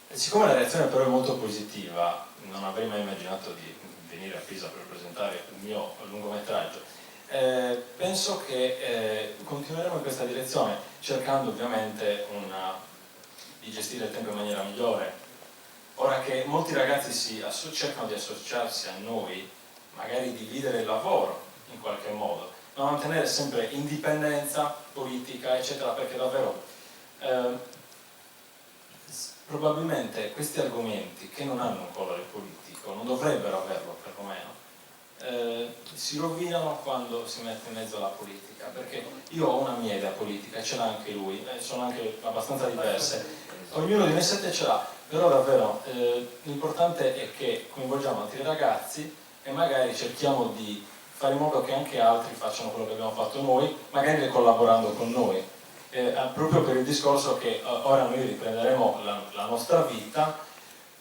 E siccome la reazione però è molto positiva, non avrei mai immaginato di venire a Pisa per presentare il mio lungometraggio. Penso che continueremo in questa direzione, cercando ovviamente di gestire il tempo in maniera migliore. Ora che molti ragazzi cercano di associarsi a noi, magari dividere il lavoro in qualche modo, ma mantenere sempre indipendenza politica, eccetera, perché davvero probabilmente questi argomenti che non hanno un colore politico, non dovrebbero averlo perlomeno, si rovinano quando si mette in mezzo alla politica, perché io ho una mia idea politica e ce l'ha anche lui, sono anche abbastanza diverse, ognuno di noi 7 ce l'ha, però davvero l'importante è che coinvolgiamo altri ragazzi e magari cerchiamo di fare in modo che anche altri facciano quello che abbiamo fatto noi, magari collaborando con noi, proprio per il discorso che ora noi riprenderemo la nostra vita,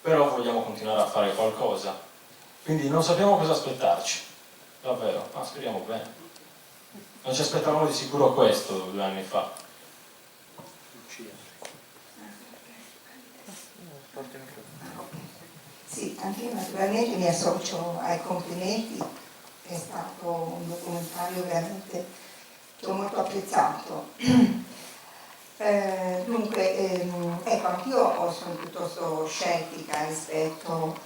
però vogliamo continuare a fare qualcosa. Quindi non sappiamo cosa aspettarci, davvero, ma speriamo bene. Non ci aspettavamo di sicuro questo 2 anni fa. Sì, anche io naturalmente mi associo ai complimenti, è stato un documentario veramente che ho molto apprezzato. Dunque, ecco, anch'io sono piuttosto scettica rispetto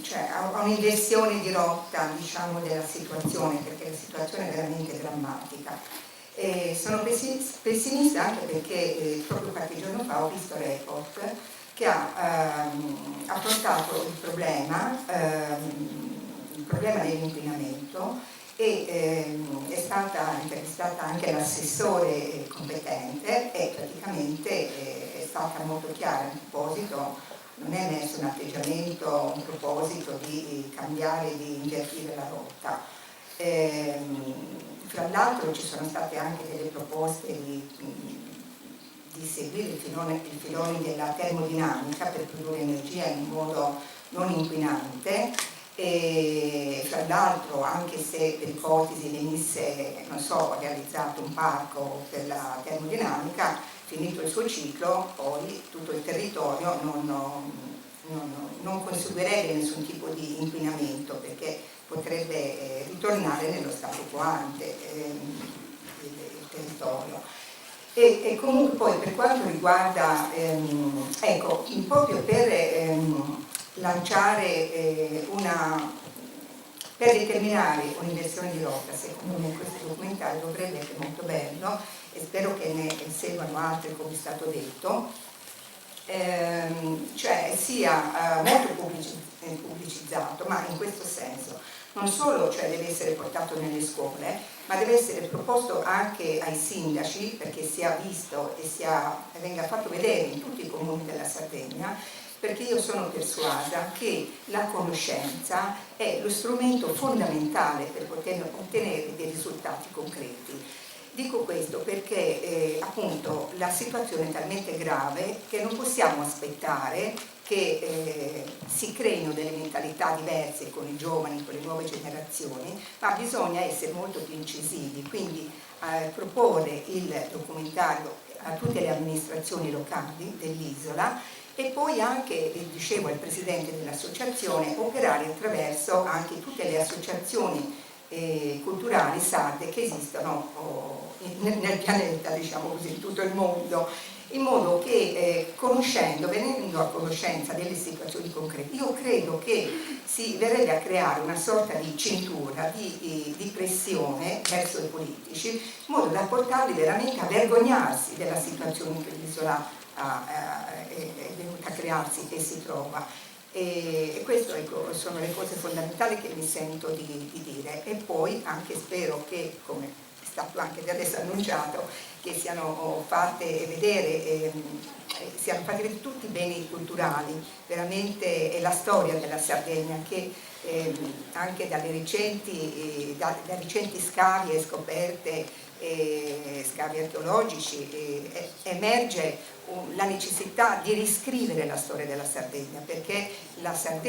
cioè a un'inversione di rotta, diciamo, della situazione, perché la situazione è veramente drammatica. Sono pessimista anche perché proprio qualche giorno fa ho visto Report che ha affrontato il problema dell'inquinamento e è stata intervistata anche l'assessore competente e praticamente è stata molto chiara in proposito, non è messo un atteggiamento, un proposito di cambiare, di invertire la rotta. Fra l'altro ci sono state anche delle proposte di seguire il filone della termodinamica per produrre energia in un modo non inquinante e fra l'altro anche se per ipotesi venisse, non so, realizzato un parco per la termodinamica, finito il suo ciclo poi tutto il territorio non conseguirebbe nessun tipo di inquinamento perché potrebbe ritornare nello stato quo ante il territorio. E comunque poi per quanto riguarda, ecco, proprio per lanciare per determinare un'inversione di rotta, secondo me questo documentario dovrebbe essere molto bello e spero che ne seguano altri come è stato detto, cioè sia molto pubblicizzato, ma in questo senso non solo cioè, deve essere portato nelle scuole, ma deve essere proposto anche ai sindaci perché sia visto e venga fatto vedere in tutti i comuni della Sardegna, perché io sono persuasa che la conoscenza è lo strumento fondamentale per poter ottenere dei risultati concreti. Dico questo perché appunto la situazione è talmente grave che non possiamo aspettare che si creino delle mentalità diverse con i giovani, con le nuove generazioni, ma bisogna essere molto più incisivi, quindi proporre il documentario a tutte le amministrazioni locali dell'isola e poi anche, dicevo al presidente dell'associazione, operare attraverso anche tutte le associazioni culturali sarde che esistono nel pianeta, diciamo così, in tutto il mondo, in modo che venendo a conoscenza delle situazioni concrete, io credo che si verrebbe a creare una sorta di cintura di pressione verso i politici, in modo da portarli veramente a vergognarsi della situazione che l'isola è venuta a crearsi e si trova. E queste sono le cose fondamentali che mi sento di dire, e poi anche spero che, come è stato anche da adesso annunciato, che siano fatte vedere tutti i beni culturali, veramente è la storia della Sardegna che anche dai recenti scavi e scoperte, scavi archeologici, emerge la necessità di riscrivere la storia della Sardegna, perché la storia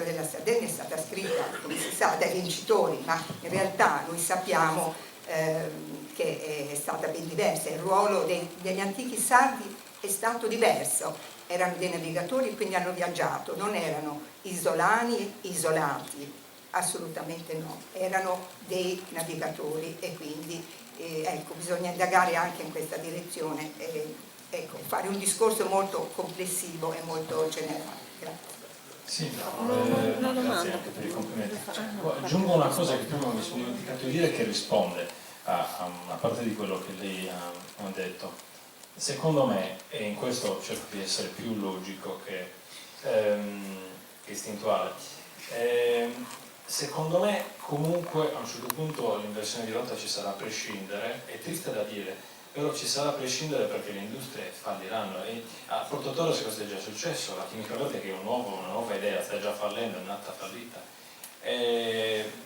della Sardegna è stata scritta, come si sa, dai vincitori, ma in realtà noi sappiamo che è stata ben diversa. Il ruolo degli antichi sardi è stato diverso, erano dei navigatori, quindi hanno viaggiato, non erano isolani isolati, assolutamente no, erano dei navigatori e quindi bisogna indagare anche in questa direzione, fare un discorso molto complessivo e molto generale. Grazie. Sì, grazie anche per i complimenti. Aggiungo una cosa che prima mi sono dimenticato di dire, che risponde a una parte di quello che lei ha detto. Secondo me, e in questo cerco di essere più logico che istintuale, secondo me comunque a un certo punto l'inversione di rotta ci sarà a prescindere, è triste da dire, però ci sarà a prescindere, perché le industrie falliranno. E a Porto Torres questo è già successo, la Chimica Verde, che è una nuova idea, sta già fallendo, è nata fallita.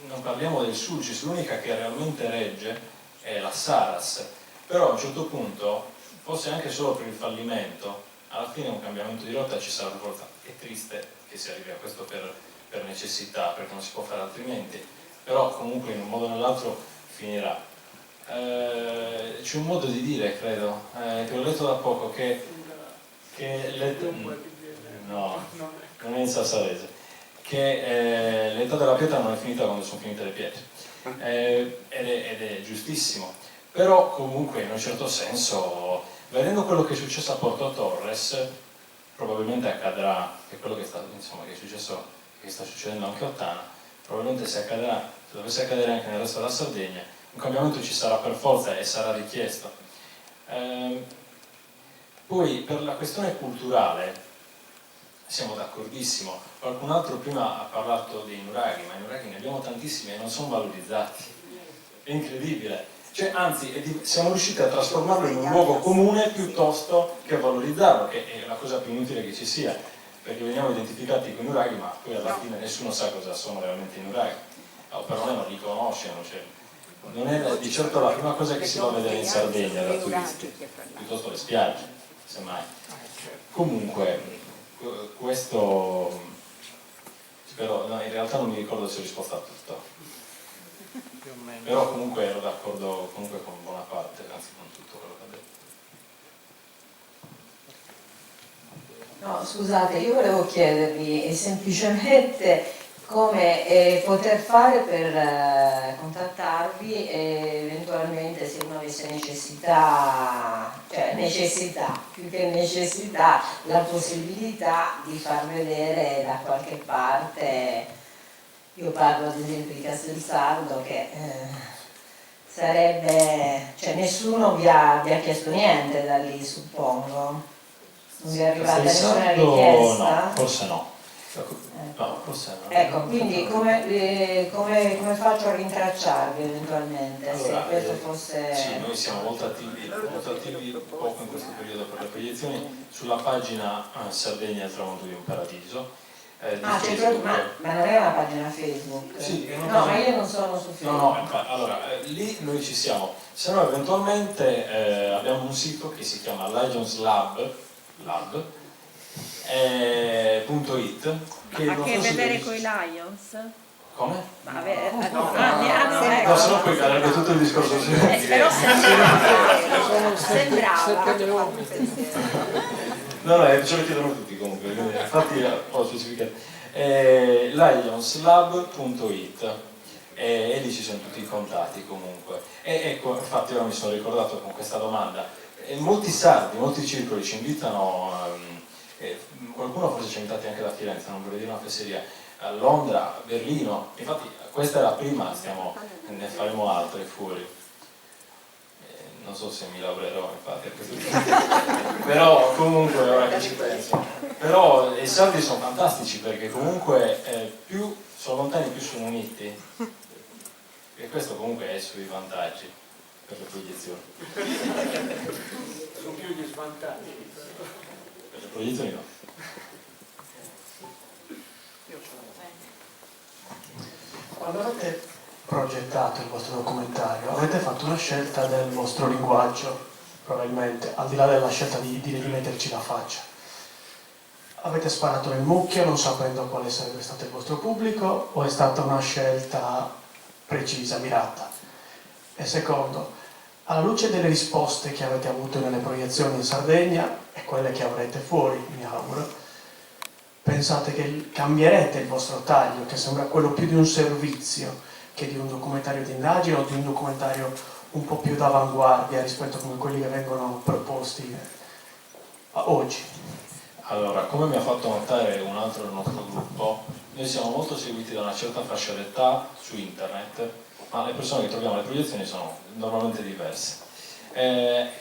Non parliamo del Sulcis, l'unica che realmente regge è la Saras, però a un certo punto, forse anche solo per il fallimento, alla fine un cambiamento di rotta ci sarà per forza. È triste che si arrivi a questo per necessità, perché non si può fare altrimenti, però comunque in un modo o nell'altro finirà. C'è un modo di dire, credo, che ho letto da poco, no, non è in sassarese, che l'età della pietra non è finita quando sono finite le pietre, ed è giustissimo, però comunque in un certo senso, vedendo quello che è successo a Porto Torres, probabilmente accadrà, che quello che è successo, che sta succedendo anche a Ottana, probabilmente se dovesse accadere anche nel resto della Sardegna, un cambiamento ci sarà per forza e sarà richiesto. Poi per la questione culturale siamo d'accordissimo. Qualcun altro prima ha parlato dei nuraghi, ma i nuraghi ne abbiamo tantissimi e non sono valorizzati. È incredibile. Cioè, anzi, siamo riusciti a trasformarlo in un luogo comune piuttosto che valorizzarlo, che è la cosa più inutile che ci sia, perché veniamo identificati con i nuraghi, ma poi alla fine nessuno sa cosa sono veramente i nuraghi, o perlomeno non li conoscono. Cioè, non è di certo la prima cosa che si va a vedere in Sardegna da turisti, piuttosto le spiagge, semmai. Comunque, questo, però no, in realtà non mi ricordo se ho risposto a tutto, però comunque ero d'accordo con buona parte, anzi con tutto quello che ha detto. No, scusate, io volevo chiedervi semplicemente come poter fare per contattarvi e eventualmente, se uno avesse necessità, più che necessità, la possibilità di far vedere da qualche parte. Io parlo ad esempio di Castelsardo, che sarebbe, cioè nessuno vi ha chiesto niente da lì, suppongo. Non vi è arrivata nessuna richiesta? No, forse no. No, forse no. Ecco, quindi come faccio a rintracciarvi eventualmente, allora, se questo fosse... Sì, noi siamo molto attivi poco in questo periodo per le proiezioni, sulla pagina Sardegna il tramonto di un paradiso. Ma non è una pagina Facebook? Sì, no, ma io non sono su Facebook. No, allora, lì noi ci siamo, se no eventualmente abbiamo un sito che si chiama ligonslab.it, che ha a che vedere con i Lions? Come? No, se no poi carebbe tutto il discorso. Però Sono sette leoni. No, ce lo chiedono tutti comunque, quindi, infatti ho specificato. Lionslab.it e lì ci sono tutti i contatti comunque. E ecco, infatti ora mi sono ricordato con questa domanda. Molti sardi, molti circoli ci invitano, qualcuno forse ci ha invitati anche da Firenze, non vorrei dire una fesseria, a Londra, a Berlino, infatti questa è la prima, ne faremo altre fuori. Non so se mi lavorerò infatti a questo punto. Però comunque ora che ci penso, però i sardi sono fantastici perché comunque più sono lontani più sono uniti, e questo comunque è i suoi vantaggi per le proiezioni. Sono più gli svantaggi. Per le proiezioni no. Quando avete progettato il vostro documentario, avete fatto una scelta del vostro linguaggio, probabilmente, al di là della scelta di rimetterci la faccia. Avete sparato nel mucchio non sapendo quale sarebbe stato il vostro pubblico, o è stata una scelta precisa, mirata? E secondo, alla luce delle risposte che avete avuto nelle proiezioni in Sardegna e quelle che avrete fuori, mi auguro, pensate che cambierete il vostro taglio, che sembra quello più di un servizio che di un documentario di indagine, o di un documentario un po' più d'avanguardia rispetto a quelli che vengono proposti oggi? Allora, come mi ha fatto notare un altro del nostro gruppo, noi siamo molto seguiti da una certa fascia d'età su internet, ma le persone che troviamo alle proiezioni sono normalmente diverse.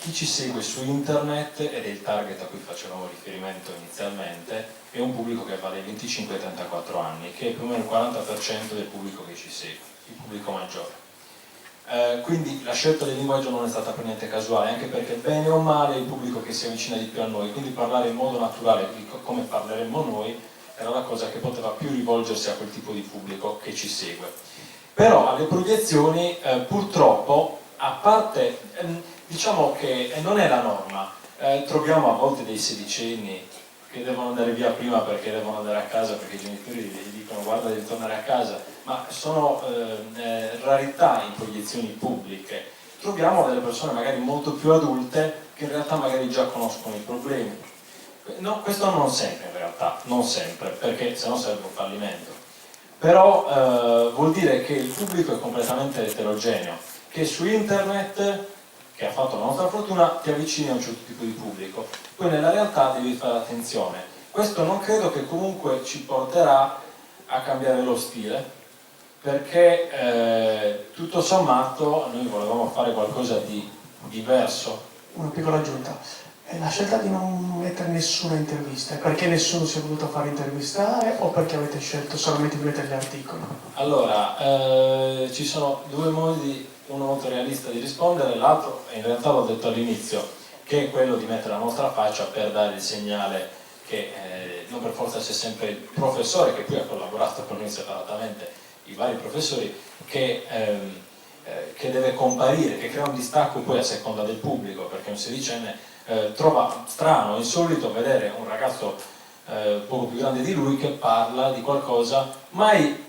Chi ci segue su internet, ed è il target a cui facevamo riferimento inizialmente, è un pubblico che va dai 25 ai 34 anni, che è più o meno il 40% del pubblico che ci segue, il pubblico maggiore. Quindi la scelta del linguaggio non è stata per niente casuale, anche perché bene o male è il pubblico che si avvicina di più a noi, quindi parlare in modo naturale di come parleremmo noi era la cosa che poteva più rivolgersi a quel tipo di pubblico che ci segue. Però alle proiezioni purtroppo, a parte, diciamo che non è la norma, troviamo a volte dei sedicenni che devono andare via prima perché devono andare a casa, perché i genitori gli dicono guarda devi tornare a casa, ma sono rarità in proiezioni pubbliche. Troviamo delle persone magari molto più adulte che in realtà magari già conoscono i problemi. No, questo non sempre in realtà, non sempre, perché sennò sarebbe un fallimento. Però vuol dire che il pubblico è completamente eterogeneo, che su internet, che ha fatto la nostra fortuna, ti avvicini a un certo tipo di pubblico. Poi nella realtà devi fare attenzione. Questo non credo che comunque ci porterà a cambiare lo stile, perché tutto sommato noi volevamo fare qualcosa di diverso. Una piccola aggiunta. La scelta di non mettere nessuna intervista, perché nessuno si è voluto fare intervistare o perché avete scelto solamente di mettere gli articoli? Allora, ci sono due modi, uno molto realista di rispondere, l'altro in realtà l'ho detto all'inizio, che è quello di mettere la nostra faccia per dare il segnale che non per forza c'è sempre il professore, che qui ha collaborato con noi separatamente, i vari professori, che deve comparire, che crea un distacco poi a seconda del pubblico, perché un sedicenne trova strano, insolito vedere un ragazzo poco più grande di lui che parla di qualcosa, mai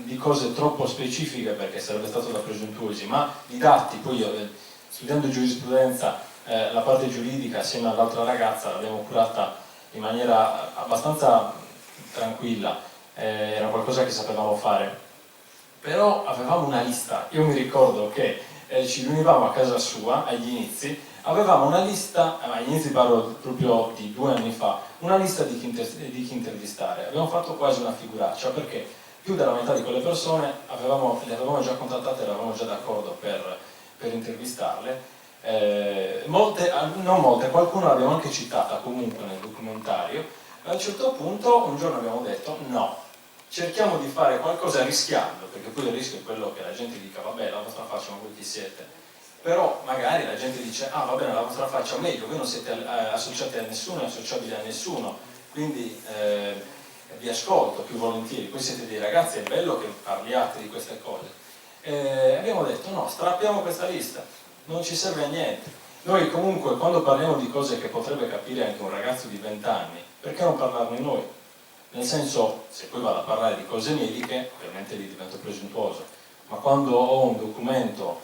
di cose troppo specifiche perché sarebbe stato da presuntuosi, ma di dati. Poi io, studiando giurisprudenza, la parte giuridica assieme all'altra ragazza l'abbiamo curata in maniera abbastanza tranquilla, era qualcosa che sapevamo fare. Però avevamo una lista, io mi ricordo che ci riunivamo a casa sua agli inizi, avevamo una lista, agli inizi parlo proprio di 2 anni fa, una lista di chi intervistare. Abbiamo fatto quasi una figuraccia perché più della metà di quelle persone le avevamo già contattate, eravamo già d'accordo per intervistarle. Non molte, qualcuno l'abbiamo anche citata comunque nel documentario. A un certo punto un giorno abbiamo detto no, cerchiamo di fare qualcosa rischiando, perché poi il rischio è quello che la gente dica vabbè la vostra faccia ma voi chi siete? Però magari la gente dice ah va bene la vostra faccia meglio, voi non siete associati a nessuno, associabili a nessuno, quindi vi ascolto più volentieri, voi siete dei ragazzi, è bello che parliate di queste cose. Abbiamo detto no, strappiamo questa lista, non ci serve a niente. Noi comunque quando parliamo di cose che potrebbe capire anche un ragazzo di 20 anni, perché non parlarne noi? Nel senso, se poi vado a parlare di cose mediche, ovviamente lì divento presuntuoso, ma quando ho un documento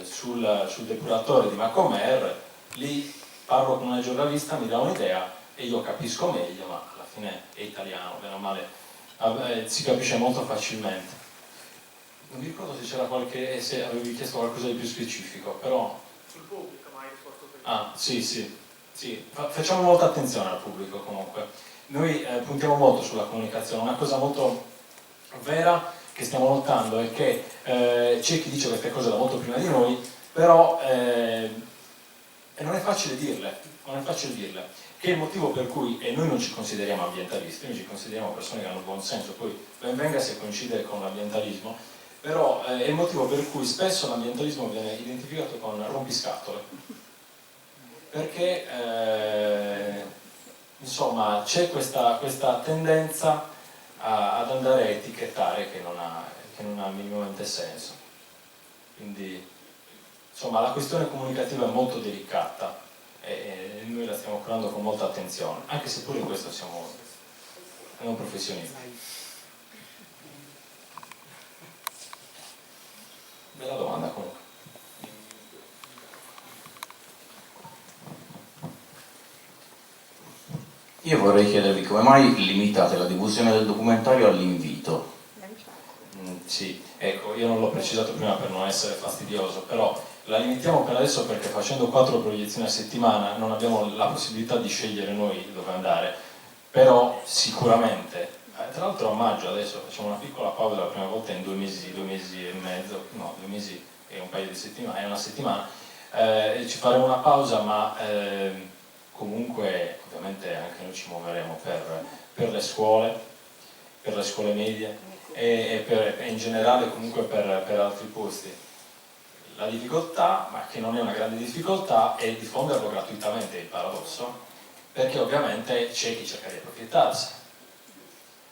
sul depuratore di Macomer, lì parlo con una giornalista, mi dà un'idea e io capisco meglio, ma alla fine è italiano, bene o male, si capisce molto facilmente. Non mi ricordo se c'era se avevi chiesto qualcosa di più specifico, però... Sul pubblico, ma hai risposto per Sì, facciamo molta attenzione al pubblico comunque. Noi puntiamo molto sulla comunicazione, una cosa molto vera che stiamo notando è che c'è chi dice queste cose da molto prima di noi, però non è facile dirle, che è il motivo per cui noi non ci consideriamo ambientalisti, noi ci consideriamo persone che hanno buon senso, poi ben venga se coincide con l'ambientalismo, però è il motivo per cui spesso l'ambientalismo viene identificato con rompiscatole, perché insomma c'è questa tendenza ad andare a etichettare che non ha minimamente senso. Quindi insomma la questione comunicativa è molto delicata e noi la stiamo curando con molta attenzione, anche se pure in questo siamo non professionisti. Bella domanda comunque. Io vorrei chiedervi come mai limitate la diffusione del documentario all'invito? Sì, ecco, io non l'ho precisato prima per non essere fastidioso, però la limitiamo per adesso perché facendo 4 proiezioni a settimana non abbiamo la possibilità di scegliere noi dove andare, però sicuramente, tra l'altro a maggio adesso facciamo una piccola pausa la prima volta in 2 mesi e mezzo, no, 2 mesi e un paio di settimane, è una settimana, ci faremo una pausa, ma comunque ovviamente anche noi ci muoveremo per le scuole medie e in generale comunque per altri posti. La difficoltà, ma che non è una grande difficoltà, è diffonderlo gratuitamente, è il paradosso, perché ovviamente c'è chi cerca di approfittarsi.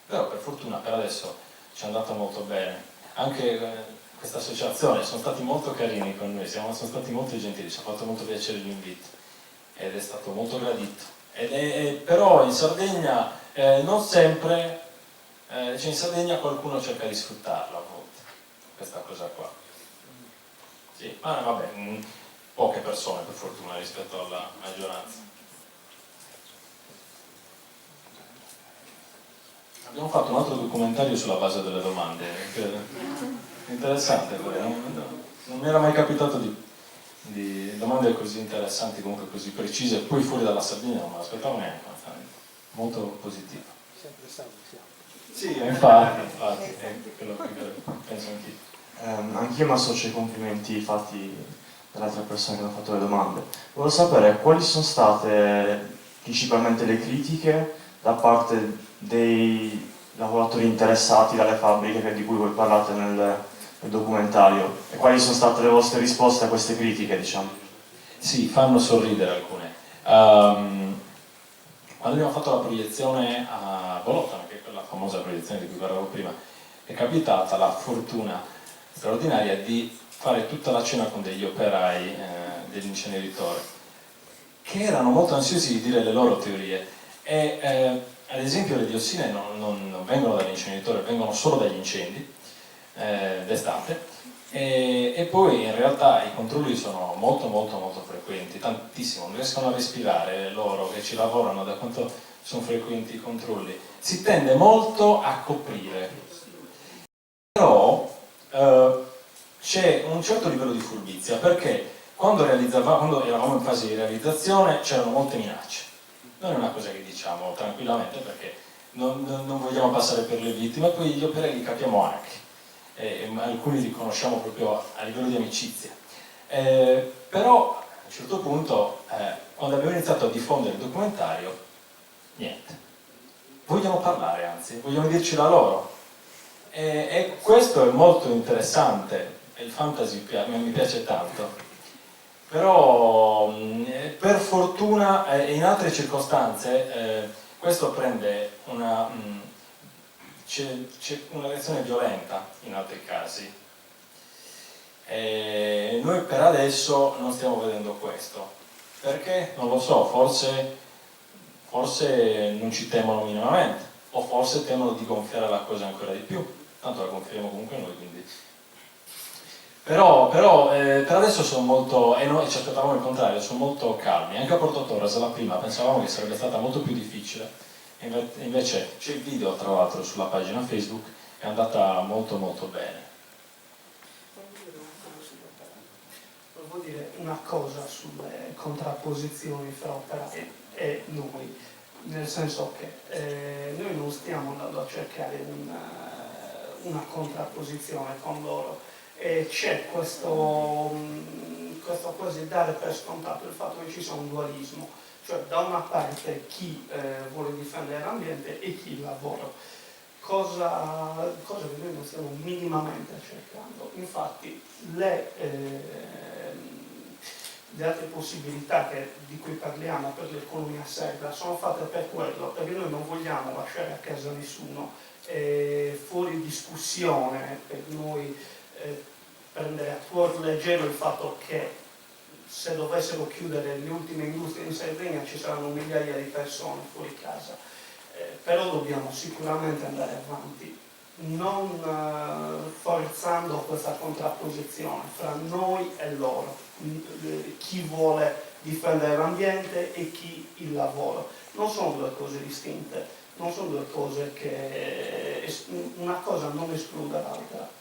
Però per fortuna per adesso ci è andato molto bene. Anche questa associazione sono stati molto carini con noi, sono stati molto gentili, ci ha fatto molto piacere l'invito ed è stato molto gradito. Però in Sardegna non sempre, cioè in Sardegna qualcuno cerca di sfruttarla a volte, questa cosa qua. Sì, ma vabbè, poche persone per fortuna rispetto alla maggioranza. Abbiamo fatto un altro documentario sulla base delle domande, interessante, non mi era mai capitato di domande così interessanti, comunque così precise, poi fuori dalla Sardegna non me l'aspettavo neanche, molto positivo. Sempre stato, sì, infatti, è quello che penso anch'io. Anch'io mi associo ai complimenti fatti dalle altre persone che hanno fatto le domande. Volevo sapere quali sono state principalmente le critiche da parte dei lavoratori interessati dalle fabbriche di cui voi parlate nel documentario e quali sono state le vostre risposte a queste critiche, diciamo? Sì, fanno sorridere alcune. Quando abbiamo fatto la proiezione a Bologna, che è quella famosa proiezione di cui parlavo prima, è capitata la fortuna straordinaria di fare tutta la cena con degli operai dell'inceneritore che erano molto ansiosi di dire le loro teorie e ad esempio le diossine non vengono dall'inceneritore, vengono solo dagli incendi d'estate e poi in realtà i controlli sono molto frequenti, tantissimo, non riescono a respirare loro che ci lavorano, da quanto sono frequenti i controlli. Si tende molto a coprire, però c'è un certo livello di furbizia perché quando eravamo in fase di realizzazione c'erano molte minacce. Non è una cosa che diciamo tranquillamente perché non vogliamo passare per le vittime, poi gli operai li capiamo anche, alcuni li conosciamo proprio a livello di amicizia. Però a un certo punto, quando abbiamo iniziato a diffondere il documentario, niente. Vogliono parlare, anzi, vogliono dirci la loro. E questo è molto interessante, e il fantasy mi piace tanto. Però per fortuna in altre circostanze questo prende c'è una reazione violenta in altri casi. Noi per adesso non stiamo vedendo questo. Perché? Non lo so, forse non ci temono minimamente, o forse temono di gonfiare la cosa ancora di più, tanto la gonfieremo comunque noi, quindi. Però per adesso sono molto, e noi ci aspettavamo il contrario, sono molto calmi. Anche a Porto Torres, la prima, pensavamo che sarebbe stata molto più difficile, invece c'è il video tra l'altro sulla pagina Facebook, è andata molto molto bene. Volevo dire una cosa sulle contrapposizioni fra operai e noi, nel senso che noi non stiamo andando a cercare una contrapposizione con loro, e c'è questo quasi dare per scontato il fatto che ci sia un dualismo, cioè da una parte chi vuole difendere l'ambiente e chi il lavoro, cosa che noi non stiamo minimamente cercando. Infatti le altre possibilità di cui parliamo per l'economia serra sono fatte per quello, perché noi non vogliamo lasciare a casa nessuno, fuori discussione per noi prendere a cuor leggero il fatto che se dovessero chiudere le ultime industrie in Sardegna ci saranno migliaia di persone fuori casa, però dobbiamo sicuramente andare avanti, non forzando questa contrapposizione fra noi e loro, chi vuole difendere l'ambiente e chi il lavoro. Non sono due cose distinte, non sono due cose che una cosa non esclude l'altra.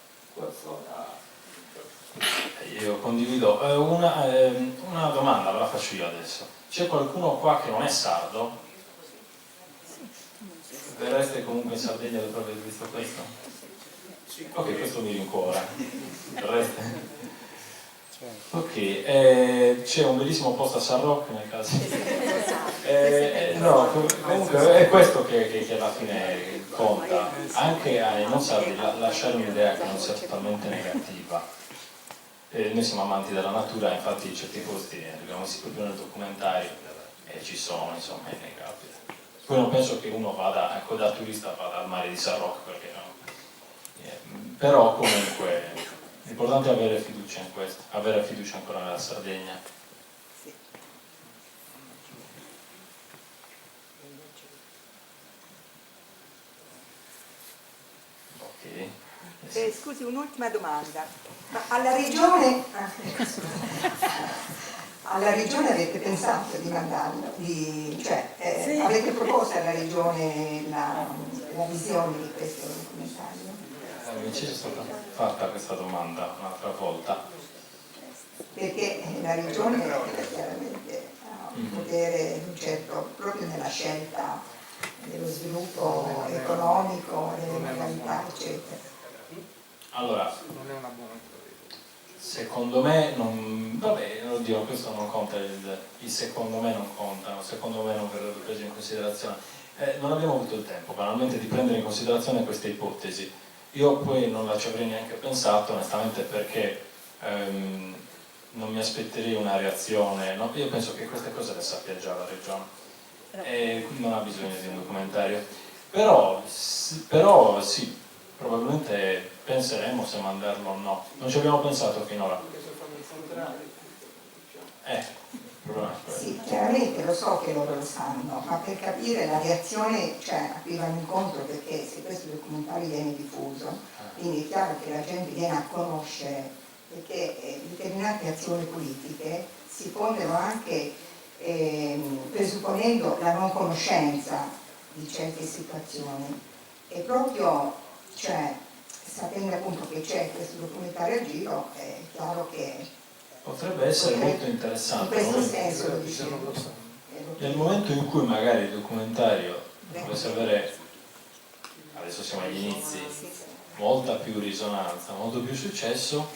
Io condivido. Una domanda ve la faccio io adesso. C'è qualcuno qua che non è sardo? Verreste comunque in Sardegna dopo aver visto questo? Ok, questo mi rincuora. Verreste? Ok, c'è un bellissimo posto a San Roque nel caso. No, comunque è questo che alla fine conta, anche ai non sardi lasciare un'idea che non sia totalmente negativa. Noi siamo amanti della natura, infatti certi posti li abbiamo visti proprio nel documentario e ci sono, insomma, è innegabile. Poi non penso che uno vada, ecco, da turista vada al mare di San Roque, perché no. Però comunque l'importante è avere fiducia in questo, avere fiducia ancora nella Sardegna. Ok. Scusi, un'ultima domanda. Ma alla regione avete pensato di mandarlo? Sì. Avete proposto alla regione la visione di questo documentario? Invece è stata fatta questa domanda un'altra volta. Perché la regione chiaramente ha un potere certo proprio nella scelta dello sviluppo economico, delle modalità, eccetera. Allora, secondo me oddio, questo non conta, il secondo me non contano, secondo me non verrebbe preso in considerazione. Non abbiamo avuto il tempo banalmente di prendere in considerazione queste ipotesi. Io poi non ci avrei neanche pensato, onestamente, perché non mi aspetterei una reazione, no? Io penso che queste cose le sappia già la regione e non ha bisogno di un documentario, però sì, probabilmente penseremo se mandarlo o no, non ci abbiamo pensato finora. Il problema è quello. Sì, chiaramente lo so che loro lo sanno, ma per capire la reazione, a cui vanno incontro, perché se questo documentario viene diffuso, quindi è chiaro che la gente viene a conoscere, perché determinate azioni politiche si pongono anche presupponendo la non conoscenza di certe situazioni, e proprio sapendo appunto che c'è questo documentario a giro, è chiaro che potrebbe essere molto interessante. In questo senso lo dicevo. Nel momento in cui magari il documentario dovesse avere, adesso siamo agli inizi, molta più risonanza, molto più successo,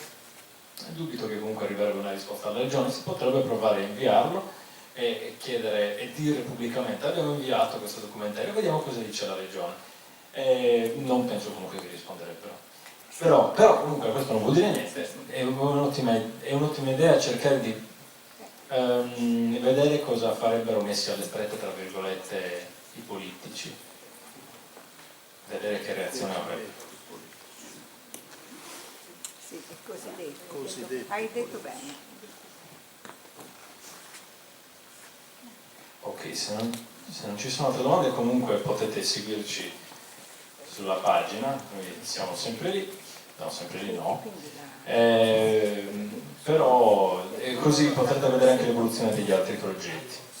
dubito che comunque arriverebbe una risposta alla regione, si potrebbe provare a inviarlo e chiedere e dire pubblicamente: abbiamo inviato questo documentario, vediamo cosa dice la regione. Non penso comunque che risponderebbero. Però comunque questo non vuol dire niente, è un'ottima idea cercare di vedere cosa farebbero messi alle strette, tra virgolette, i politici, vedere che reazione avrebbero. Sì, è così detto. Hai detto bene. Ok, se non ci sono altre domande comunque potete seguirci sulla pagina, noi siamo sempre lì. No, sempre lì no. così potrete vedere anche l'evoluzione degli altri progetti.